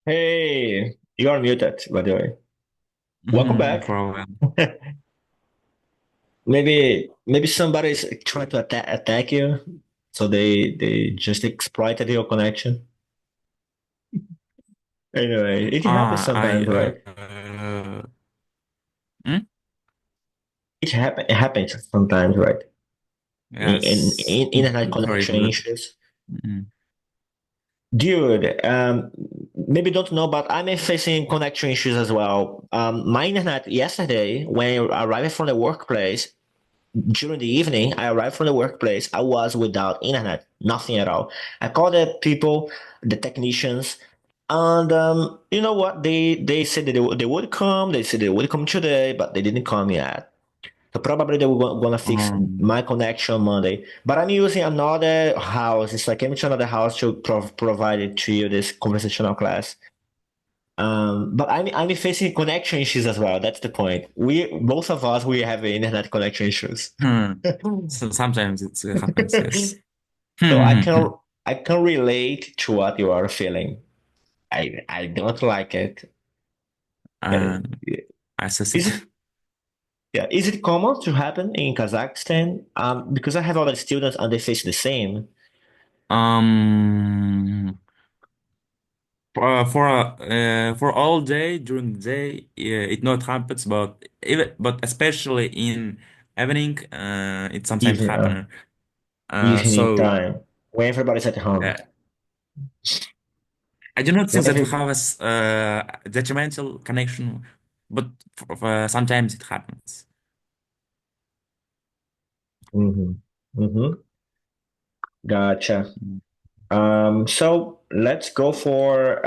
Hey, you are muted, by the way. Welcome
No
back.
problem.
Maybe somebody is trying to attack you, so they just exploited your connection. Anyway, it happens
I
sometimes, right?
hmm?
It happens sometimes, right?
Yes.
In internet
Sorry
connection
for that.
issues.
Mm.
Dude, maybe don't know, but I'm facing connection issues as well. My internet yesterday, when I arrived from the workplace, during the evening, I arrived from the workplace. I was without internet, nothing at all. I called the people, the technicians, and you know what? They said that they would come. They said they would come today, but they didn't come yet. So probably they were gonna fix
Um,
my connection Monday. But I'm using another house. It's like I came to another house to provide it to you this conversational class. But I'm facing connection issues as well. That's the point. We both of us we have internet connection issues.
so sometimes it happens, yes.
So I can relate to what you are feeling. I don't like it. Uh,
Uh, I said,
Is it yeah? Is it common to happen in Kazakhstan? Because I have other students and they face the same.
um, for all day during the day, yeah, it not happens, but especially in evening, it sometimes
Evening,
happen.
evening
So
time when everybody's at home.
uh, I do not
When
think that
every
has detrimental connection, but sometimes it happens.
hmm hmm Gotcha.
Mm.
So let's go for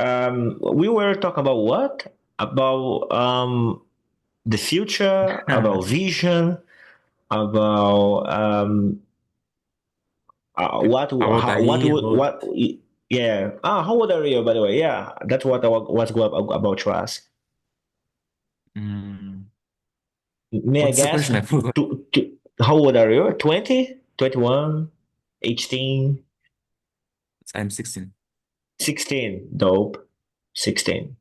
we were talking about what? About the future, about vision, about
About IE, about
what yeah. How old are you, by the way? Yeah, that's what I was about to ask.
mm,
May I
what's the
guess?
question? I forgot.
How old are you? 20, 21, 18,
I'm 16.
16? Dope. 16.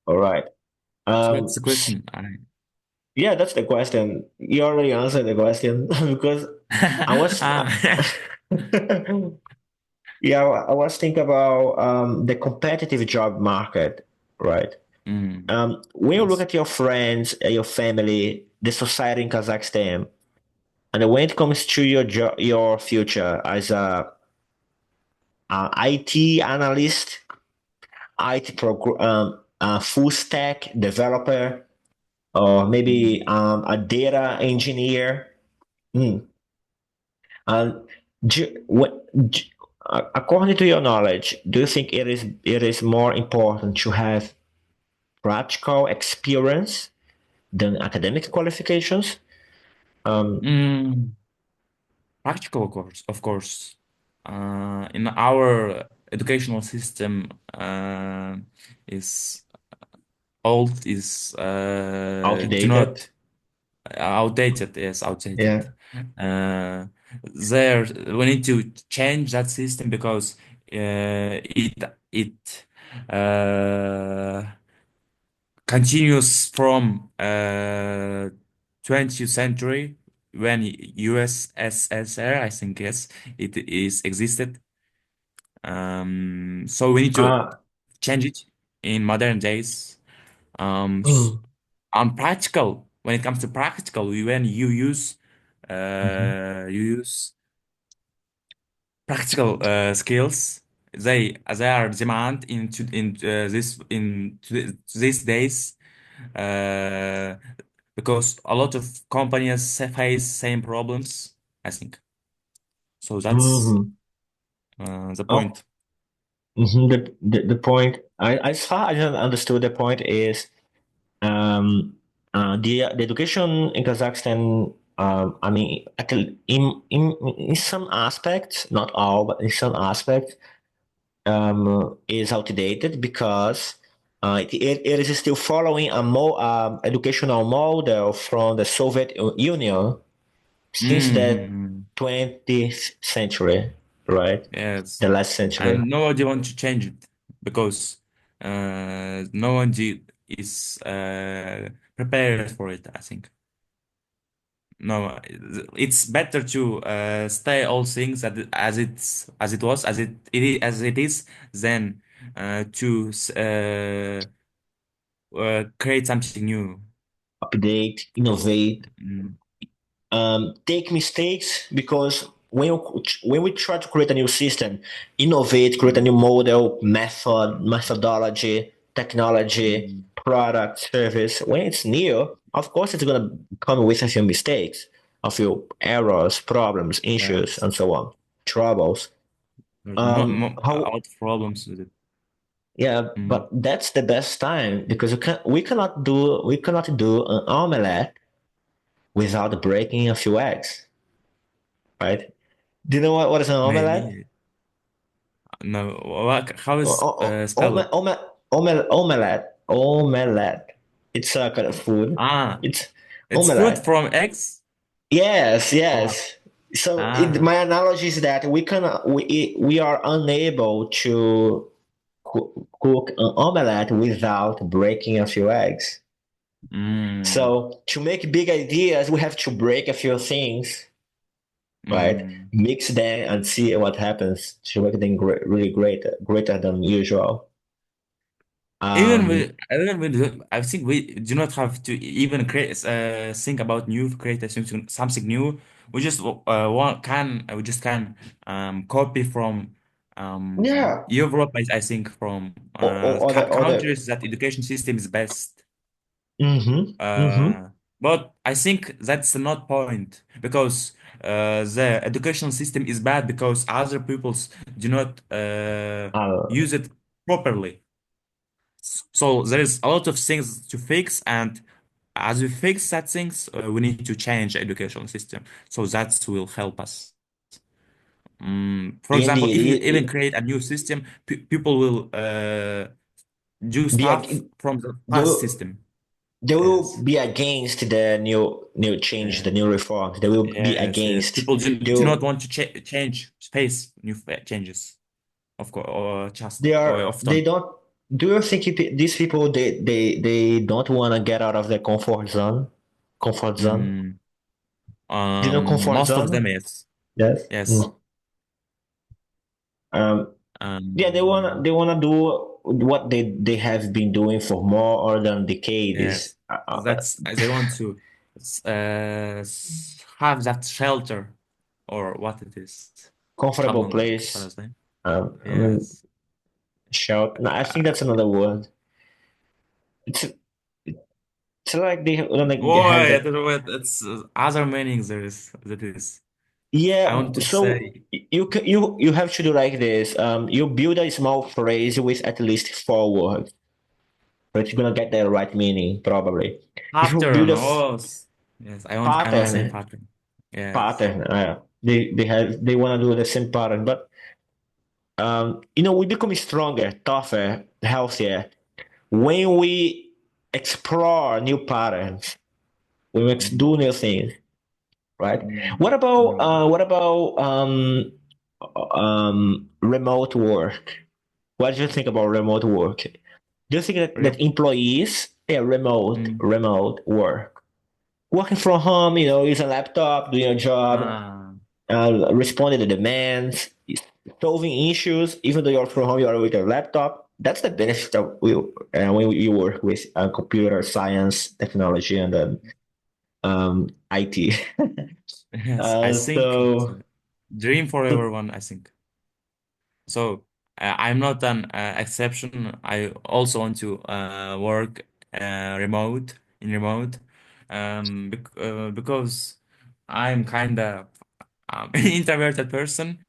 All right.
So what's
Um,
the question?
yeah, that's the question. You already answered the question because I was,
Ah,
yeah, I was thinking about the competitive job market, right? When you look
yes.
at your friends, your family, the society in Kazakhstan, and when it comes to your future as a IT analyst, full stack developer, or maybe
Mm.
a data engineer. Hmm. And according to your knowledge, do you think it is more important to have practical experience than academic qualifications? Um,
Mm, practical course, of course. In our educational system, is old, is do
Outdated.
not outdated, yes, outdated.
Yeah.
Uh, there we need to change that system because it uh, continues from 20th century when USSR, I think, yes, it is existed. So we need to
Uh,
change it in modern days. Um, s-
mm,
on practical, when it comes to practical, when
mhm,
you use practical skills, they are demand these days, uh, because a lot of companies face same problems, I think. So that's
mhm.
the
Oh,
point.
the point, as far as I understood, the point is the education in Kazakhstan. I mean, in some aspects, not all, but in some aspects, is outdated because it is still following a educational model from the Soviet Union since the
Hmm.
20th century, right?
Yes,
The last century.
and nobody want to change it because no one is prepared for it, I think. No, it's better to stay all things as it was as it is than to create something new.
update, innovate,
Mm,
take mistakes, because when we try to create a new system, innovate, create a
mm,
new model, methodology, technology,
mm.
product, service, when it's new, of course it's going to come with a few mistakes, a few errors, problems, issues,
Yes,
and so on, troubles.
there's a
How
lot of problems with it.
Yeah,
Mm,
but that's the best time, because we cannot do an omelette without breaking a few eggs, right? Do you know what is an omelette?
maybe no. How is spelled?
Omelette. It's a kind of food.
Ah,
It's
it's food
omelette.
from eggs.
Yes,
Oh,
yes. So
ah,
my analogy is that we are unable to cook an omelette without breaking a few eggs.
mm,
So to make big ideas, we have to break a few things, right?
mm.
Mix them and see what happens to make them really greater than usual. Um,
Even with, I think we do not have to even create think about new, create something new. We just we just can copy from
yeah,
Europe. I think from
or other.
countries that education system is best.
Mm-hmm.
Uh, but I think that's not point because the educational system is bad because other peoples do not
Uh,
use it properly. So there is a lot of things to fix, and as we fix that things, we need to change the education system. So that will help us. For example,
indeed,
if you even create a new system, people will do
be
stuff from the
they
past
will,
system.
they will
Yes.
be against the new change, the
Yeah.
new reforms. They will be
Yes, yes.
against.
People
They
do not
will,
want to change space, new changes, of course, or just
they
or
are they
often.
don't. Do you think these people they don't want to get out of their comfort zone? Comfort zone.
Mm,
Do you know comfort
most of them,
zone?
yes,
Yes.
yes.
Um, yeah,
Um,
they wanna do what they have been doing for more than decades.
yes, that's they want to have that shelter or what it is.
Comfortable
Shalom,
place.
Palestine.
I mean,
Yes.
shout. No, I think
Uh,
that's another word. It's it's like they
oh,
have
yeah,
that.
it's other meanings there is that is. I
Yeah,
want to
so
say
you have to do like this. You build a small phrase with at least four words, but you're gonna get the right meaning probably. If you build
pattern.
a
Oh, yes. I want to say
pattern,
pattern. Yes.
pattern, they wanna do the same pattern, but we become stronger, tougher, healthier when we explore new patterns, when we
Mm,
do new things, right?
mm,
What about
mm.
remote work? What do you think about remote work? Do you think that
Real.
employees, yeah,
Mm.
remote work, working from home, use a laptop, doing a job,
Ah,
responding to demands, solving issues, even though you're from home, you're with your laptop. That's the benefit of when you work with computer science, technology, and IT.
yes. I think it's
So
a dream for
so
everyone, I think. So I'm not an exception. I also want to work remote, because I'm kind of introverted person.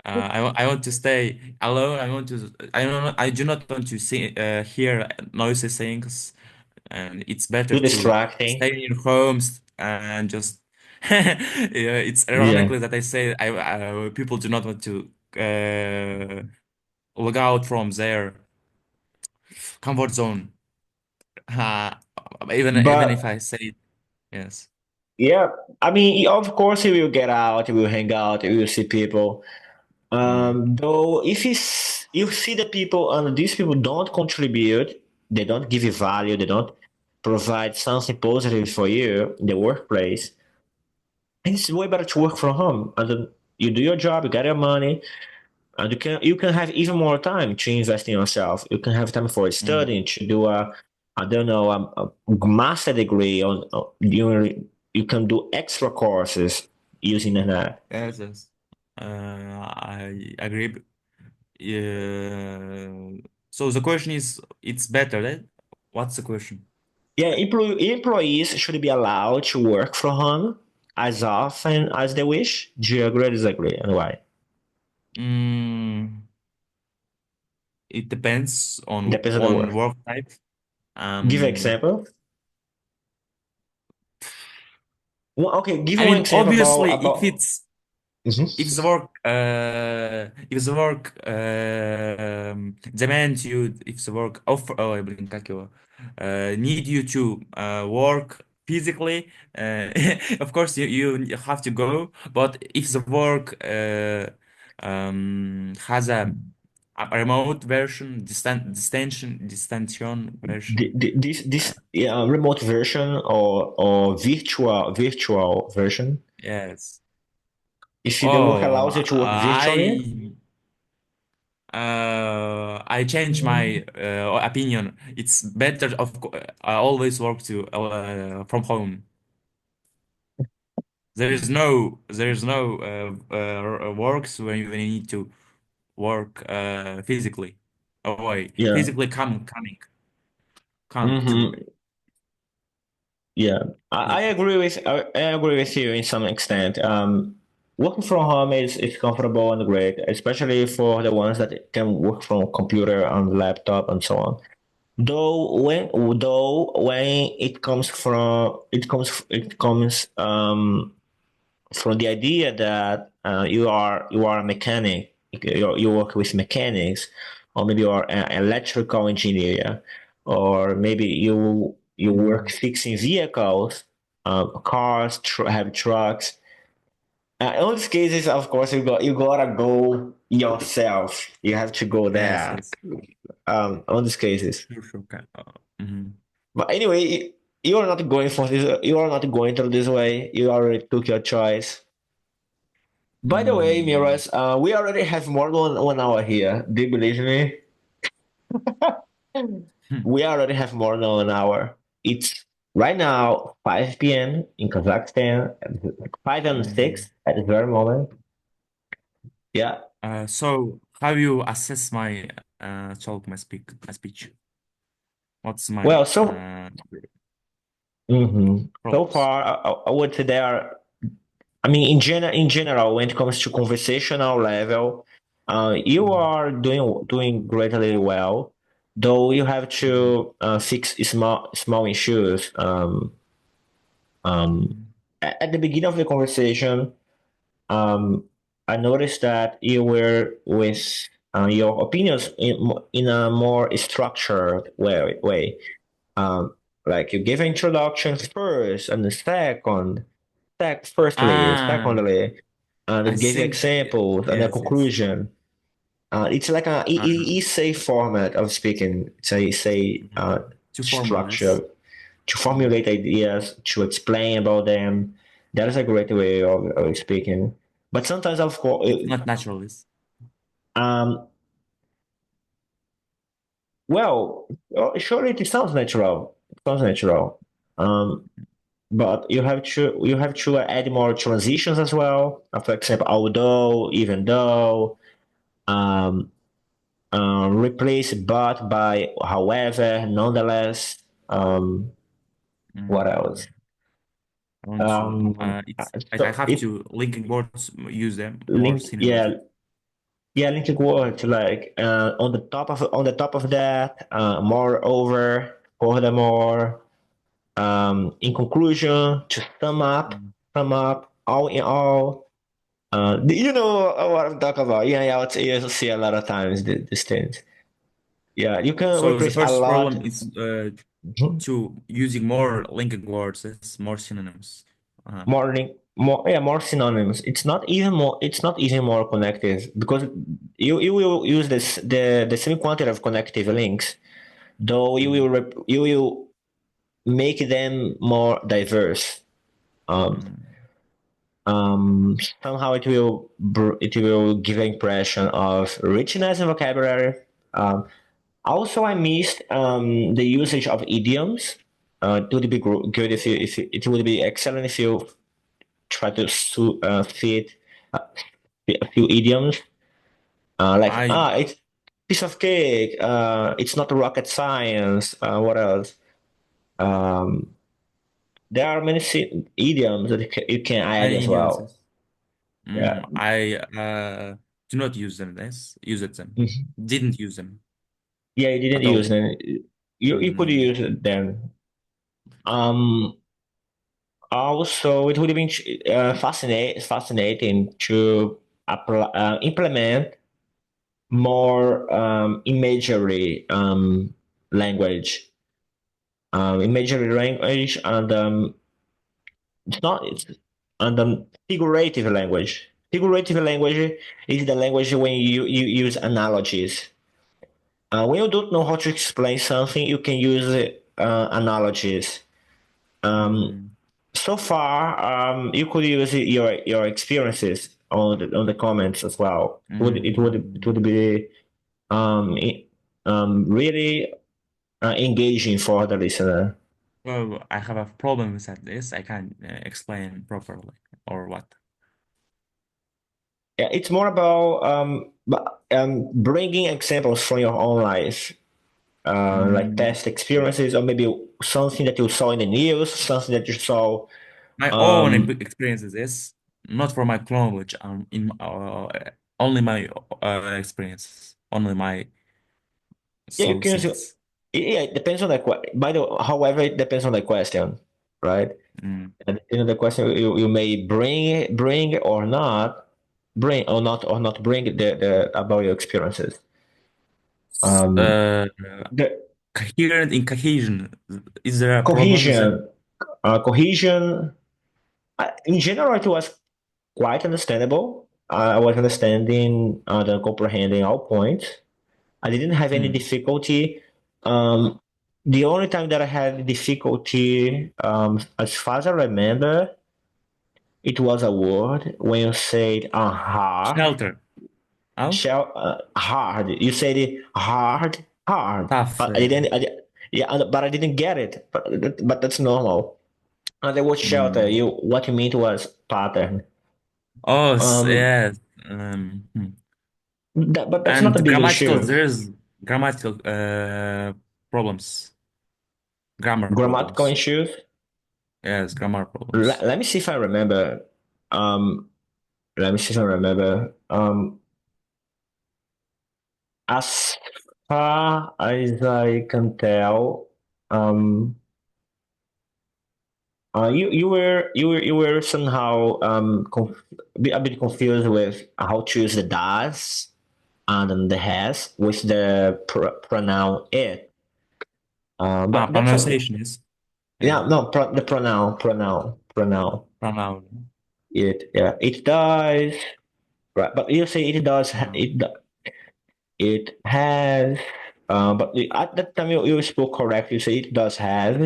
I want to stay alone. I do not want to hear noisy things, and it's better
too
to
distracting.
stay in your homes and just. Yeah, it's
Yeah,
ironically that I say people do not want to look out from their comfort zone. Uh, even if
but
I say yes.
yeah, I mean, of course, you will get out, you will hang out, you will see people.
Mm.
Though if you see the people and these people don't contribute, they don't give you value, they don't provide something positive for you in the workplace, it's way better to work from home. And then you do your job, you get your money, and you can have even more time to invest in yourself. You can have time for
Mm.
studying, to do a I don't know a master degree you can do extra courses using internet.
Yes, yes. I agree. Yeah. So the question is, it's better, right? What's the question?
Yeah, employees should be allowed to work from home as often as they wish. Do you agree or disagree, and why?
Mm, it depends
Depends on the
on
work.
work type.
Give an
Um,
example. Okay, give
I
one
mean,
example
obviously,
about. Mhm.
if the work demands you, if the work offer, oh, I blinka aqui, ó. Need you to work physically, of course you have to go. But if the work has a remote version, distension version,
This remote version or virtual version.
yes.
If the work
Oh,
allows you to work virtually,
I change my opinion. It's better I always work to from home. There is no works when you need to work physically away.
yeah.
Physically come to.
hmm Yeah, I
Yes.
agree with I agree with you in some extent. Working from home is comfortable and great, especially for the ones that can work from computer and laptop and so on. Though when it comes from the idea that you are a mechanic, you work with mechanics, or maybe you are an electrical engineer, or maybe you work
Mm.
fixing vehicles, cars, have trucks. In all these cases, of course, you gotta go yourself. You have to go
Yes,
there.
yes.
All these cases.
Sure, sure. Mhm.
But anyway, you are not going for this. You are not going through this way. You already took your choice. By the way,
Mm.
Miras, we already have more than 1 hour here. Do you believe me?
Hmm.
We already have more than 1 hour. It's right now 5 p.m. in Kazakhstan, 5 and
Mm.
6 at the very moment. Yeah.
So how you assess my my speech? What's my
Well, so
progress?
far, I would say there are. I mean, in general, when it comes to conversational level, you
Mm.
are doing greatly well. Though you have
Mm.
to fix small issues. Um,
Mm.
at the beginning of the conversation, um, I noticed that you were with your opinions in a more structured way. Um, like you give an introduction first, and the
Ah,
secondly, and
I
it give you
think
examples and a
yes, yes.
conclusion. It's like a
Uh,
essay format of speaking. It's a essay
mhm. Too formal,
structure
yes.
to
Mm.
formulate ideas, to explain about them. That is a great way of speaking. But sometimes, of course,
It's not natural, yes.
um, well, surely it sounds natural. It sounds natural. Um, but you have to add more transitions as well. For example, although, even though, um, replace but by however, nonetheless. What else?
Mm. I want to it's like I
So
have
it
to linking words use them more
link,
synonyms.
yeah, yeah, linking words like on the top of that. Moreover, furthermore, in conclusion, to
Mm.
sum up, all in all. You know what I'm talking about? Yeah, yeah, you see a lot of times these things. Yeah, you can
So the
replace a
first
lot.
problem is
Mhm.
to using more linking words, yes, more synonyms. Uh-huh.
more synonyms. It's not even more connected because you will use the same quantity of connective links, though
Mm,
you will make them more diverse. Um,
mm,
Somehow it will give an impression of richness in vocabulary. Um, Also, I missed the usage of idioms. It would be good if it would be excellent if you try to fit uh, a few idioms, like
I
it's piece of cake. It's not rocket science. What else? Um, there are many idioms that you can add as
yes,
well.
yes.
Yeah.
I do not use them. Use it them.
Mhm.
Didn't use them
Yeah, you didn't
at
use
all.
them. You could
Mm,
use it then. Um, Also, it would have been fascinating to implement more imagery language, and it's not it's and figurative language. Figurative language is the language when you use analogies. When you don't know how to explain something, you can use analogies. Um,
mm,
so far, you could use your experiences on the comments as well. It would
mm.
be really engaging for the listener.
Well, I have a problem with this. I can't explain properly or what.
Yeah, it's more about bringing examples from your own life, like
Mm,
past experiences, or maybe something that you saw in the news, something that you saw.
my own
Um,
experiences is not for my language. In only my experiences, only my
Yeah, you
so
can.
things.
Yeah, it depends on the by the. However, it depends on the question, right?
Mm.
And you know the question you may bring or not bring the about your experiences. Um,
Uh,
the
coherent in cohesion. Is there a problem with that?
cohesion, cohesion. In general, it was quite understandable. I was understanding and comprehending all points. I didn't have any
Hmm.
difficulty. Um, the only time that I had difficulty, as far as I remember, it was a word when you said hard,
Shelter. Oh,
hard. You said it hard, hard.
tough.
I didn't. Yeah, but I didn't get it. But that's normal. And the word shelter,
Mm.
what you meant was pattern.
Oh,
Um,
yes.
but that's not a
And
big
grammatical,
issue.
there is grammatical problems, grammar
Grammatical
problems.
issues.
Yes, grammar problems.
Let me see if I remember. Um, Let me see if I remember. As far as I can tell, um, you were somehow a bit confused with how to use the das and then the has with the pronoun it. But that's a
Pronunciation is, yeah,
yeah, no, the pronoun
pronoun.
it. Yeah, it does. Right, but you say it does.
Um,
It has, but at that time you spoke correctly. You say it does have.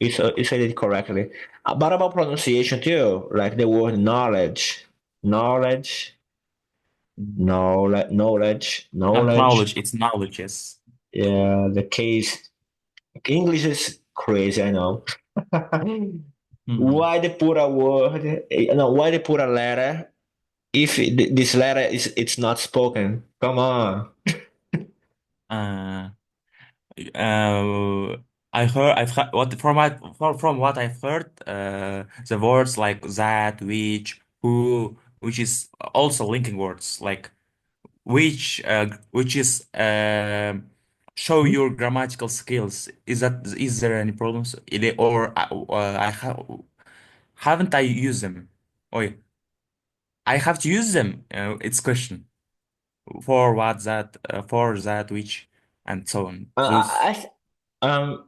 You said it correctly. But about pronunciation too, like the word knowledge, knowledge,
Not
knowledge.
knowledge, it's knowledge, yes.
Yeah, the case. English is crazy. I know.
Hmm.
Why they put a word? No, why they put a letter if this letter is it's not spoken? Come on.
Uh, uh, I've heard from what I've heard, the words like that, who, which is also linking words like which is show your grammatical skills. Is there any problems? Or I haven't I used them? Oh, yeah. I have to use them. It's question for what that for that which and so on.
Uh,
Those
I, I, um,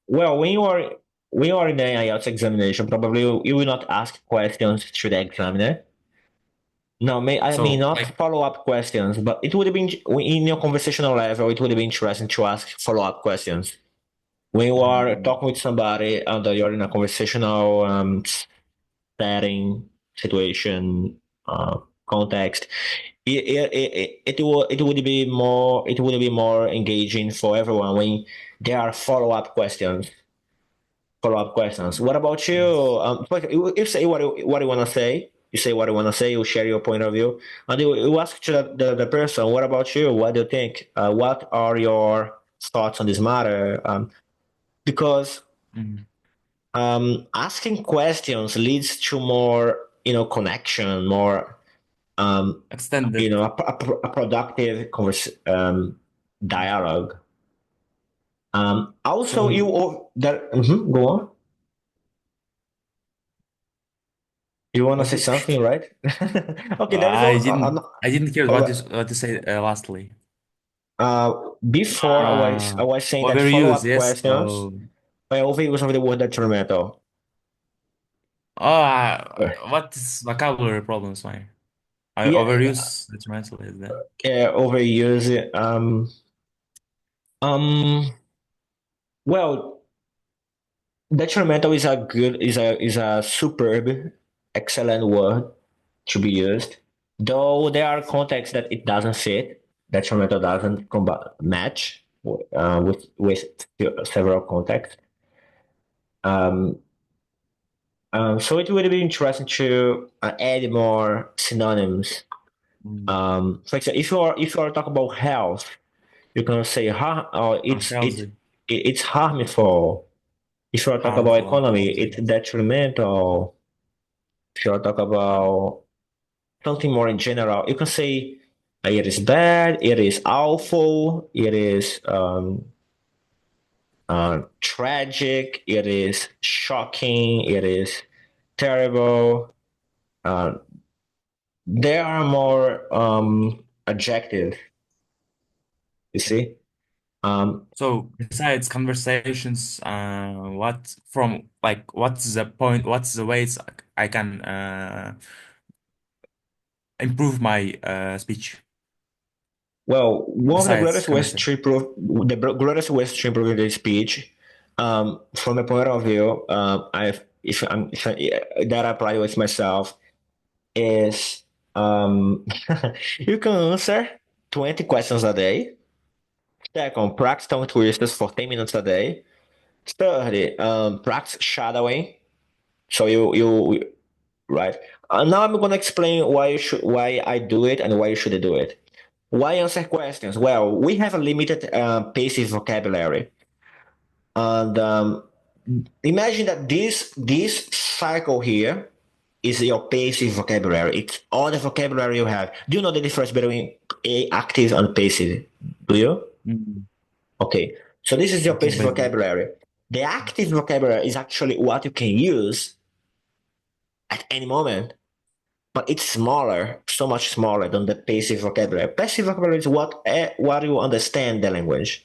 Well, when you are when you are in the IELTS examination, probably you will not ask questions to the examiner. No, I mean
So
not
like,
follow-up questions, but it would have been in your conversational level. It would have been interesting to ask follow-up questions when you are
mm,
talking with somebody and you're in a conversational setting, situation, context. It would be more engaging for everyone when there are follow-up questions. What about you?
yes.
Like, you say what you want to say. You say what you want to say. You share your point of view, and you ask to the person, "What about you? What do you think? What are your thoughts on this matter?" Because
Mm.
asking questions leads to more, connection, more, um,
Extended.
a productive dialogue. Also,
So
go on. You want to say
what?
something, right? Okay, there is
I didn't. I didn't hear
all right.
what you say lastly.
Before I was saying that
Overuse,
follow-up
yes.
questions, I overuse of the word detrimental.
What is vocabulary problems, man? I
Yeah,
overuse detrimental is that.
overuse. Um. Well, detrimental is a superb, excellent word to be used. Though there are contexts that it doesn't fit. Detrimental doesn't match with several contexts. Um, so it would be interesting to add more synonyms.
Mm.
For example, if you are talking about health, you can say
Healthy,
it's harmful. If you are talking about
harmful,
economy,
unhealthy.
it's detrimental. If you are talking
Uh,
about something more in general, you can say it is bad, it is awful, it is tragic, it is shocking, it is terrible. Uh, there are more adjectives, you see. Um,
so besides conversations, what from like what's the point? What's the ways I can improve my speech
well, one of the
besides
greatest ways
conversation?
to improve greatest ways to improve the speech, from a point of view, I've if I, that I apply with myself is you can answer 20 questions a day. Second, practice tongue twisters for 10 minutes a day. Third, practice shadowing. So you right. Now I'm gonna explain why I do it and why you should do it. Why answer questions? Well, we have a limited passive vocabulary, and imagine that this cycle here is your passive vocabulary. It's all the vocabulary you have. Do you know the difference between active and passive? Do you?
Mm.
Okay. So this is your
Active
passive
passive.
vocabulary. The active vocabulary is actually what you can use at any moment, but it's smaller, so much smaller than the passive vocabulary. Passive vocabulary is what you understand the language,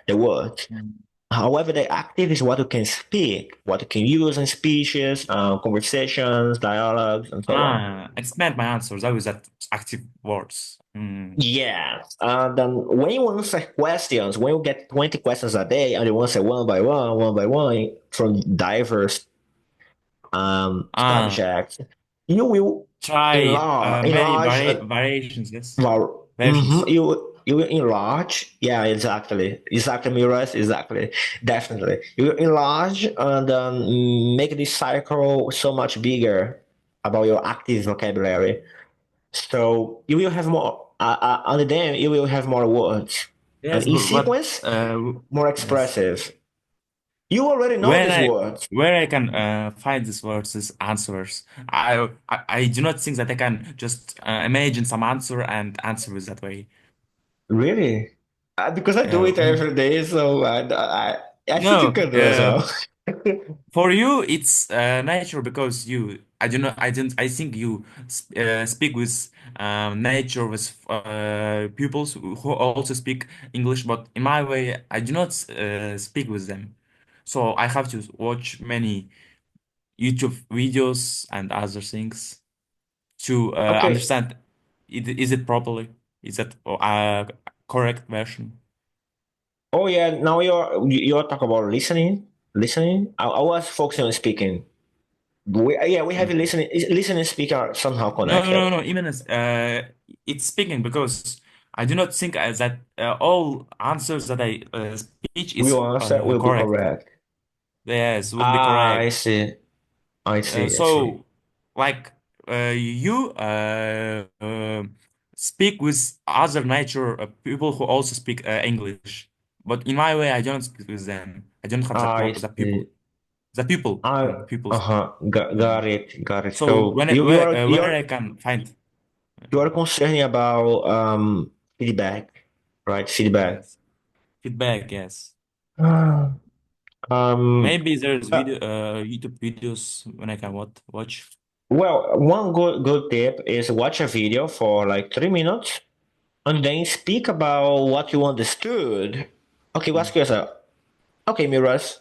the words.
Mm.
However, the active is what you can speak, what you can use in speeches, conversations, dialogues, and so on.
Expand my answers. I was at active words. Mm.
Yeah. And then when you answer questions, when you get 20 questions a day and you answer one by one from diverse
Ah,
subjects, you will
try many
enlarge
variations. Yes,
well,
versions.
you will enlarge. Yeah, exactly, Miras, exactly, definitely. You will enlarge and make this cycle so much bigger about your active vocabulary. So you will have more, and then you will have more words, and
Yes,
in
but
sequence, more
yes.
expressive. You already know
When
these
I
words.
where I can find these words, these answers, I do not think that I can just imagine some answer and answer it that way.
Really? Because I do it
Uh,
every day, so I think you
no,
can do as well.
for you it's nature because you I do not I didn't I think you speak with nature with pupils who also speak English, but in my way I do not speak with them. So I have to watch many YouTube videos and other things to
Okay.
understand is it properly? Is that correct version?
Oh yeah, now you're talking about listening. Listening. I was focusing on speaking. Yeah, we have a
Mm.
listening. Listening speaker somehow
No,
connected.
no, no. Even as it's speaking because I do not think that all answers that I speech is
Will answer will be
correct.
correct.
Yes, will be
Ah, I
correct.
see. I see. I see.
So, like, you speak with other nature people who also speak English, but in my way, I don't speak with them. I don't have
I
the people,
see. I
people speak.
uh-huh. Got
Mm.
it. Got it.
So
So you are
where I can find
you are concerned about feedback, right? Feedback.
yes feedback, yes.
Ah, Um.
Maybe there's
uh,
YouTube videos when I can watch.
well, one good tip is watch a video for like 3 minutes and then speak about what you understood. Okay,
Mm.
ask yourself. Okay, Miras,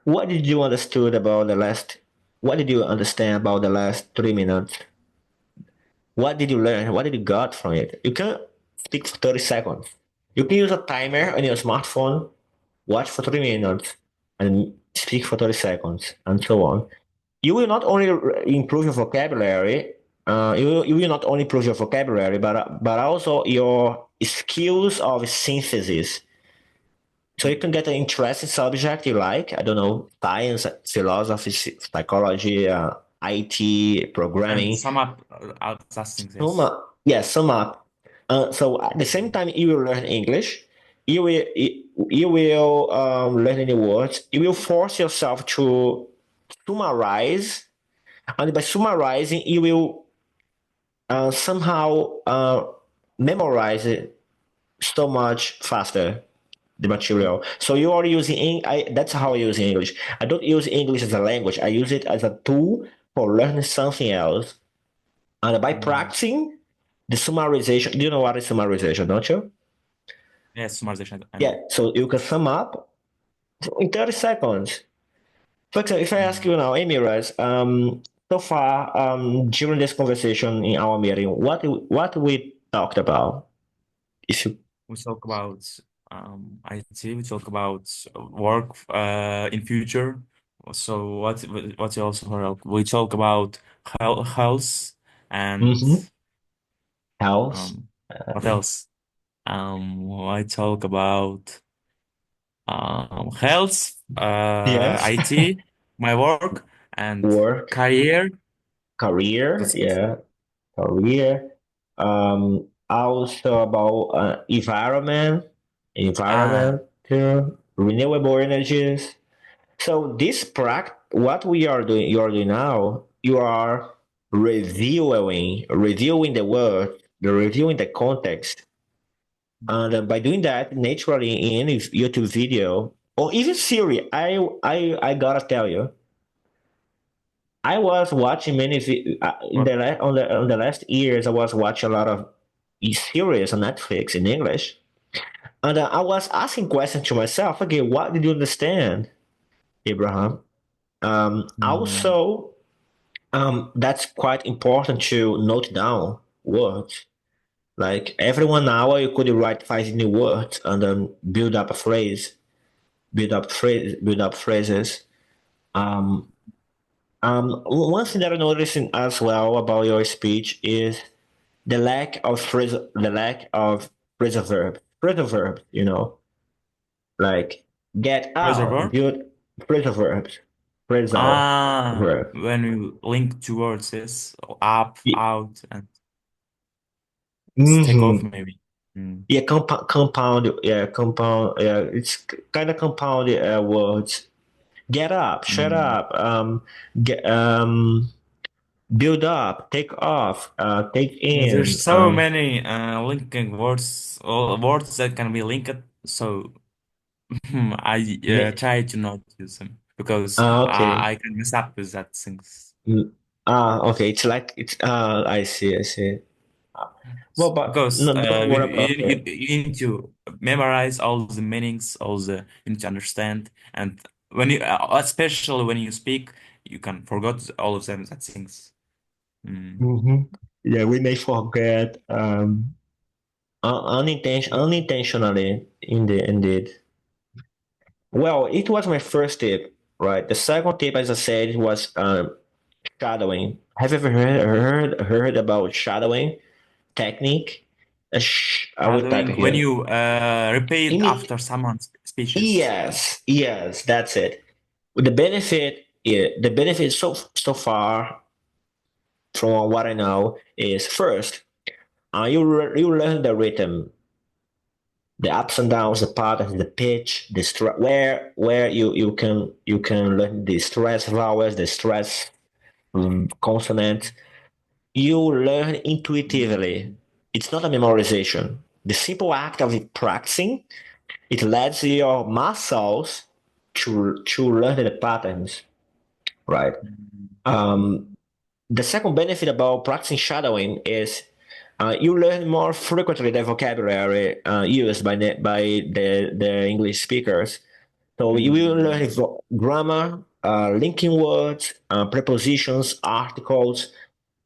what did you understood about the last? What did you understand about the last 3 minutes? What did you learn? What did you got from it? You can speak for 30 seconds. You can use a timer on your smartphone, watch for 3 minutes, and speak for 30 seconds, and so on. You will not only improve your vocabulary, you will not only improve your vocabulary, but also your skills of synthesis. So you can get an interesting subject you like. I don't know, science, philosophy, psychology, IT,
And
programming.
sum up that things,
Sum
yes.
up. Yes, sum up. So at the same time you will learn English, you will learn any words. You will force yourself to summarize, and by summarizing, you will somehow memorize it so much faster the
Mm.
material. So you are using that's how I use English. I don't use English as a language. I use it as a tool for learning something else. And by
Mm.
practicing the summarization, do you know what is summarization, don't you?
Yes, summarization, I
Yeah.
know.
So you can sum up in 30 seconds. For example, if I ask
Mm.
you now, Amiras, so far during this conversation in our meeting, what we talked about? If you
We talk about IT, we talk about work in future. So what you also heard, we talk about health and
mhm, health,
um what else? I talk about health,
yes,
IT, my work and
work,
career.
career,
Those things.
yeah, career. Also about
Ah,
environment, renewable energies. So what we are doing, you are doing now, you are reviewing the word, reviewing the context, and by doing that, naturally in any YouTube video or even Siri, I gotta tell you, I was watching in
what?
on the last years. I was watching a lot of series on Netflix in English, and I was asking questions to myself. Okay, what did you understand, Abraham?
Mm,
Also, that's quite important to note down words. Like every 1 hour, you could write 5 new words and then build up a phrase, build up phrases. Um, One thing that I noticed as well about your speech is the lack of phrasal verb. Like get out,
reservoir?
build phrasal verbs, phrasal verb.
When we link towards this, up, out, and take off
Mm-hmm.
maybe. Mm.
Yeah, compound. Yeah, it's kind of compounded words. Get up, shut
Mm.
up, get build up, take off, take
Yeah,
in.
there's so many linking words, or words that can be linked. So I
Ma-
try to not use them because
okay.
I can mess up with that things.
Mm, okay. It's like it's. I see. I see. Well, but
Because
no, don't worry about it.
you need to memorize all the meanings, you need to understand, and when you especially when you speak, you can forget all of them that things. Mm.
Hmm. Yeah, we may forget unintentionally, indeed. Well, it was my first tip, right? The second tip, as I said, was shadowing. Have you ever heard about shadowing technique? I will type
Shadowing when
here.
you repeat
Imi-
after someone's speeches.
yes, that's it. The benefit, yeah, the benefit so far from what I know is first, you learn the rhythm, the ups and downs, the patterns, the pitch, the where you can learn the stress vowels, the stress consonants. You learn intuitively. It's not a memorization. The simple act of practicing, it lets your muscles to learn the patterns, right?
Mm.
Um, the second benefit about practicing shadowing is you learn more frequently the vocabulary used by the English speakers. So you will
Mm.
learn grammar, linking words, prepositions, articles,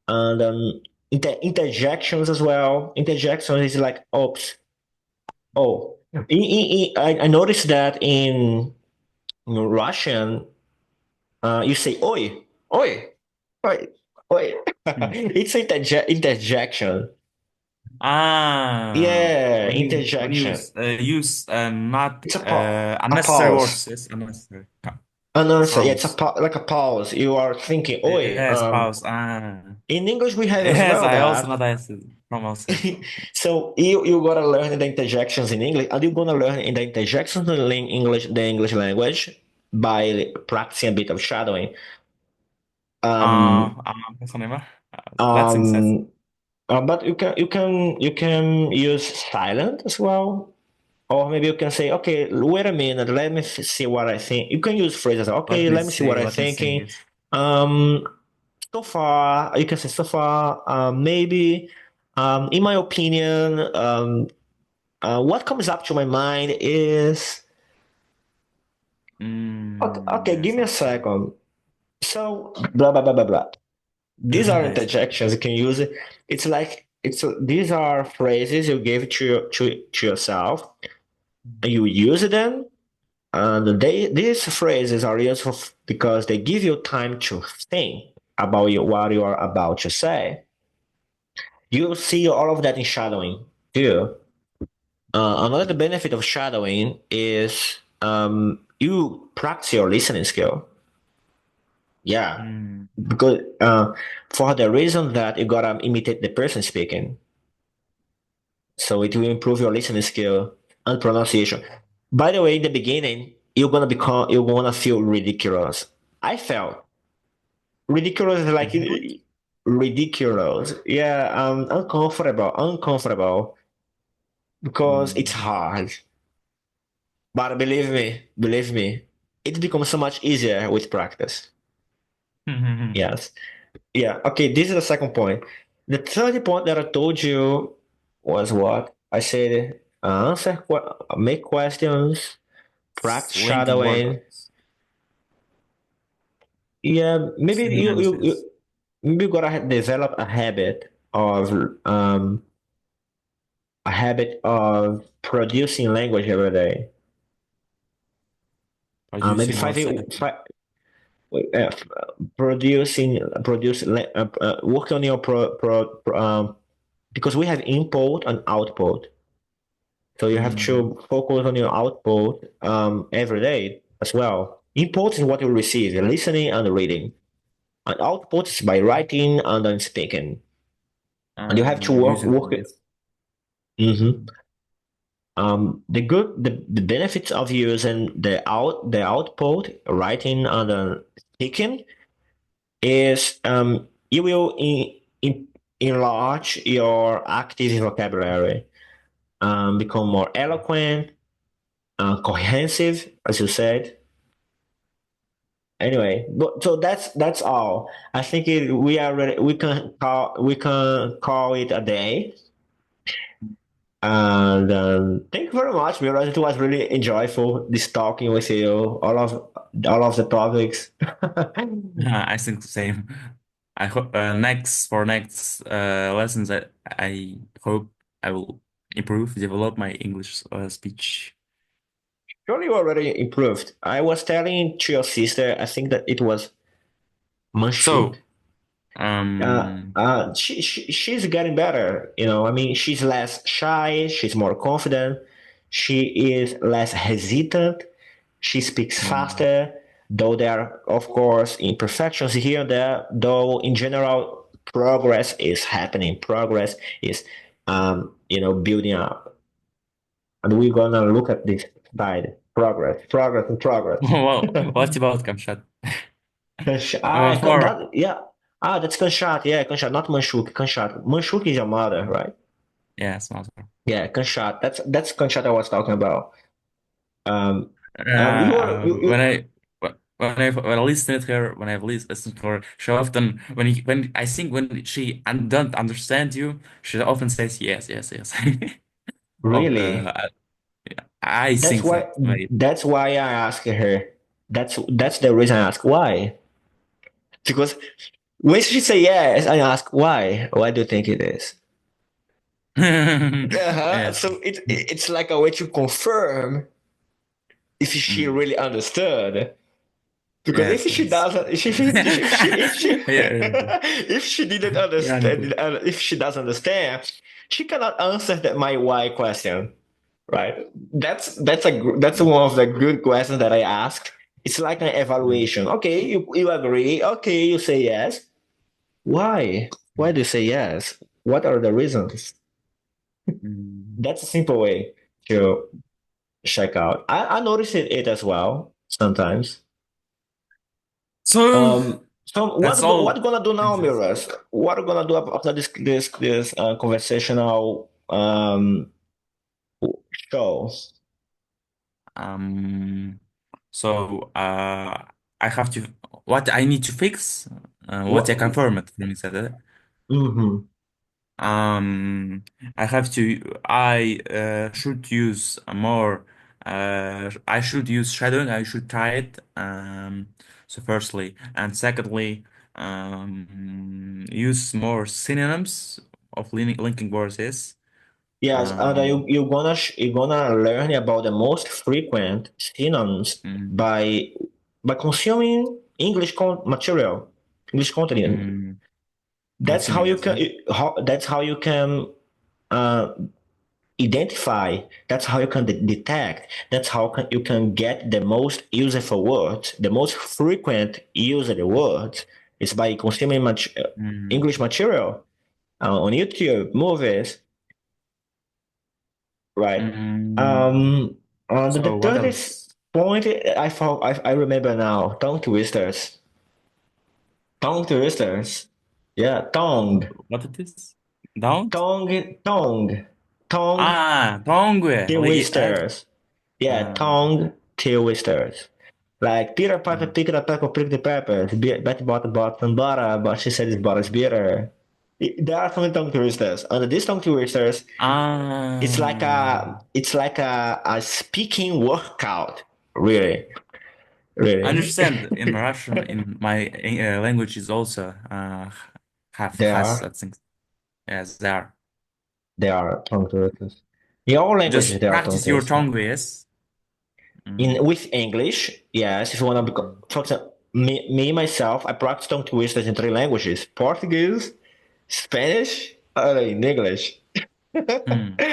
and interjections as well. Interjections is like oops, oh. I noticed that in Russian, you say oi, oi, oi, oi.
Mm.
It's interjection. Yeah,
When you
interjection.
use not
It's a
unnecessary
pause.
words, yes, unnecessary
An answer. Yeah, it's
sounds.
like a pause. You are thinking, oi.
Yes, pause.
In English, we have as
Yes,
well
I also know
that.
that from also.
So you gotta learn the interjections in English, and you're gonna learn in the interjections in the English language by practicing a bit of shadowing. Um,
Personally, that's insane.
um, but you can use silent as well, or maybe you can say, okay, wait a minute, let me see what I think. You can use phrases,
Let
okay,
me
let me see what
see,
I'm
let me see.
thinking.
Yes.
Um, so far, you can say so far, maybe, in my opinion, what comes up to my mind is okay, okay, give
Yes,
me a
okay.
second. So blah blah blah blah blah. These are
Yes.
interjections. You can use it. It's like these are phrases you give to yourself. You use them, and these phrases are useful because they give you time to think about what you are about to say. You see all of that in shadowing too. Another benefit of shadowing is you practice your listening skill. Yeah,
Mm.
because for the reason that you gotta imitate the person speaking, so it will improve your listening skill and pronunciation. By the way, in the beginning, you're gonna feel ridiculous. I felt ridiculous, like
What?
ridiculous. Yeah, uncomfortable because it's
Mm.
hard. But believe me, it becomes so much easier with practice. Yes. Yeah. Okay. This is the second point. The third point that I told you was what I said. Make questions, practice
Linking
shadowing.
words,
Yeah. Maybe
synonyms.
maybe you gotta develop a habit of producing language every day. Maybe
Producing
five,
words.
five work on your because we have input and output, so you have
Mm.
to focus on your output every day as well. Input is what you receive, listening and reading, and output is by writing and then speaking, and you have to work
Using
it.
yes.
Mhm. The benefits of using the output, writing and speaking, is you will enlarge your active vocabulary, become more eloquent, cohesive, as you said. Anyway, but so that's all. I think we can call it a day. And thank you very much, Miras. It was really enjoyable this talking with you. All of the topics.
I think the same. I hope next lessons I hope I will improve, develop my English speech.
Surely you already improved. I was telling to your sister, I think that it was Manchuk.
So, um,
She's getting better. I mean, she's less shy. She's more confident. She is less hesitant. She speaks
mm,
faster, though there are, of course, imperfections here and there. Though in general, progress is happening. Progress is, building up. And we're gonna look at this side. Progress, progress, and progress.
well, what about Kamshat? For
Yeah. That's Kanshat. Yeah, Kanshat, not Manshuk. Kanshat. Manshuk is your mother, right?
yeah, smarter.
Yeah, Kanshat. That's Kanshat I was talking about. Um, you are
When
you
I listened to her, when I've listened to her, she often when I think when she don't understand you, she often says yes, yes, yes. Oh,
really.
I
That's
think
why.
that way.
That's why I asked her. That's the reason I ask why. Because when she say yes, I ask why. Why do you think it is?
Yes.
So it's like a way to confirm if she
Mm.
really understood. Because if
Yes,
she
yes.
doesn't, if she
Yeah,
if she didn't
yeah,
understand, if she doesn't understand, she cannot answer my why question, right? That's one of the good questions that I asked. It's like an
mm,
evaluation. Okay, you agree. Okay, you say yes. Why? Why do you say yes? What are the reasons?
mm.
That's a simple way to check out. I notice it as well sometimes.
So
So
that's
what
all.
gonna do now,
Yes.
Miras? What are gonna do after this conversational show?
Um, so I have to what I need to fix, what I
What?
confirm it from inside.
Mm-hmm.
Um, I have to. I should use more. I should use shadowing. I should try it. So firstly, and secondly, use more synonyms of linking words.
Yes, and
Um,
you're gonna learn about the most frequent synonyms
mm,
by consuming material, English content.
mm,
That's how
consuming
you
as
can
well.
that's how you can uh, identify. That's how you can detect. That's how you can get the most useful words, the most frequent used words. Is by consuming
Mm,
English material on YouTube, movies, right?
mm.
And the
So what
third
else?
point I remember now. Tongue twisters. Tongue twisters. Yeah,
What it is? Don't?
tongue, tongue
Tongue.
twisters. Yeah,
Uh,
tongue twisters. Like Peter Piper
mm.
picked a peck of prickly peppers. Betty bought some butter, but she said this butter's bitter. There are some tongue twisters. And these tongue twisters,
Ah,
it's like a speaking workout. Really,
I
really.
understand. In Russian, in my language is also have
They
has
are
that thing. Yes, they are.
they are tongue twisters. In all languages,
Just
there are tongue
practice your
twisters.
tongue, yes.
In
Mm,
with English, yes. If you wanna become,
mm,
for example, me myself, I practice tongue twisters in three languages: Portuguese, Spanish, and in English.
mm,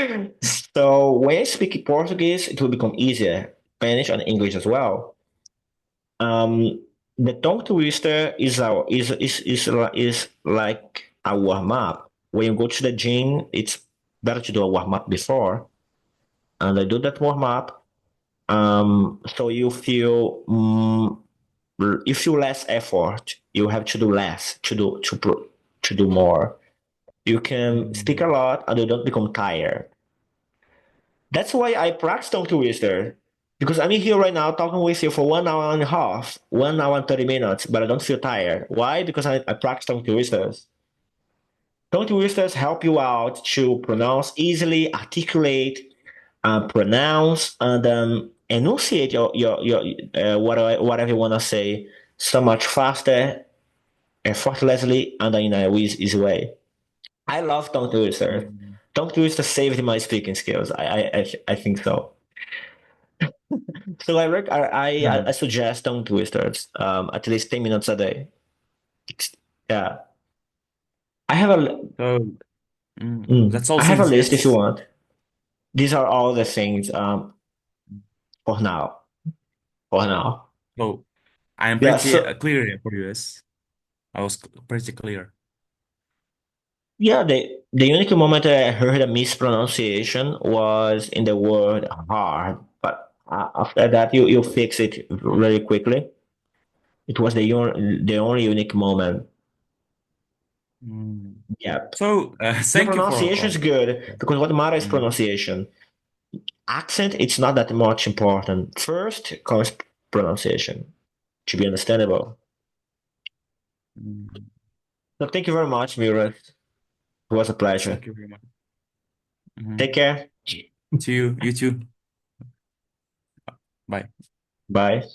So when I speak Portuguese, it will become easier. Spanish and English as well. Um, the tongue twister is like a warm up. When you go to the gym, it's better to do a warm up before, and I do that warm up. So you feel less effort. You have to do less to do more. You can speak a
mm.
lot and you don't become tired. That's why I practice tongue twister. Because I'm here right now talking with you for 1 hour and a half, 1 hour and 30 minutes, but I don't feel tired. Why? Because I practice tongue twisters. tongue twisters help you out to pronounce easily, articulate, pronounce, and enunciate whatever you want to say so much faster, effortlessly, and in a easy way. I love tongue twisters.
Mm.
Tongue twisters saved my speaking skills. I think so. So I
Yeah.
suggest tongue twisters at least 10 minutes a day. Yeah, I have a
So that's all
I have a
things,
list if you
yes.
want. These are all the things for now. For now.
So I am
Yeah.
pretty
So
clear for you, yes. I was pretty clear.
yeah, the unique moment I heard a mispronunciation was in the word hard, but after that you fix it very quickly. It was the only unique moment.
Mm.
Yeah.
So
Your
thank you for
pronunciation is good because what matters is
mm,
pronunciation. Accent, it's not that much important. First comes pronunciation to be understandable.
mm.
So thank you very much, Miras. It was a pleasure.
Thank you very much. Mhm.
Take care.
To you, you too. Bye.
Bye.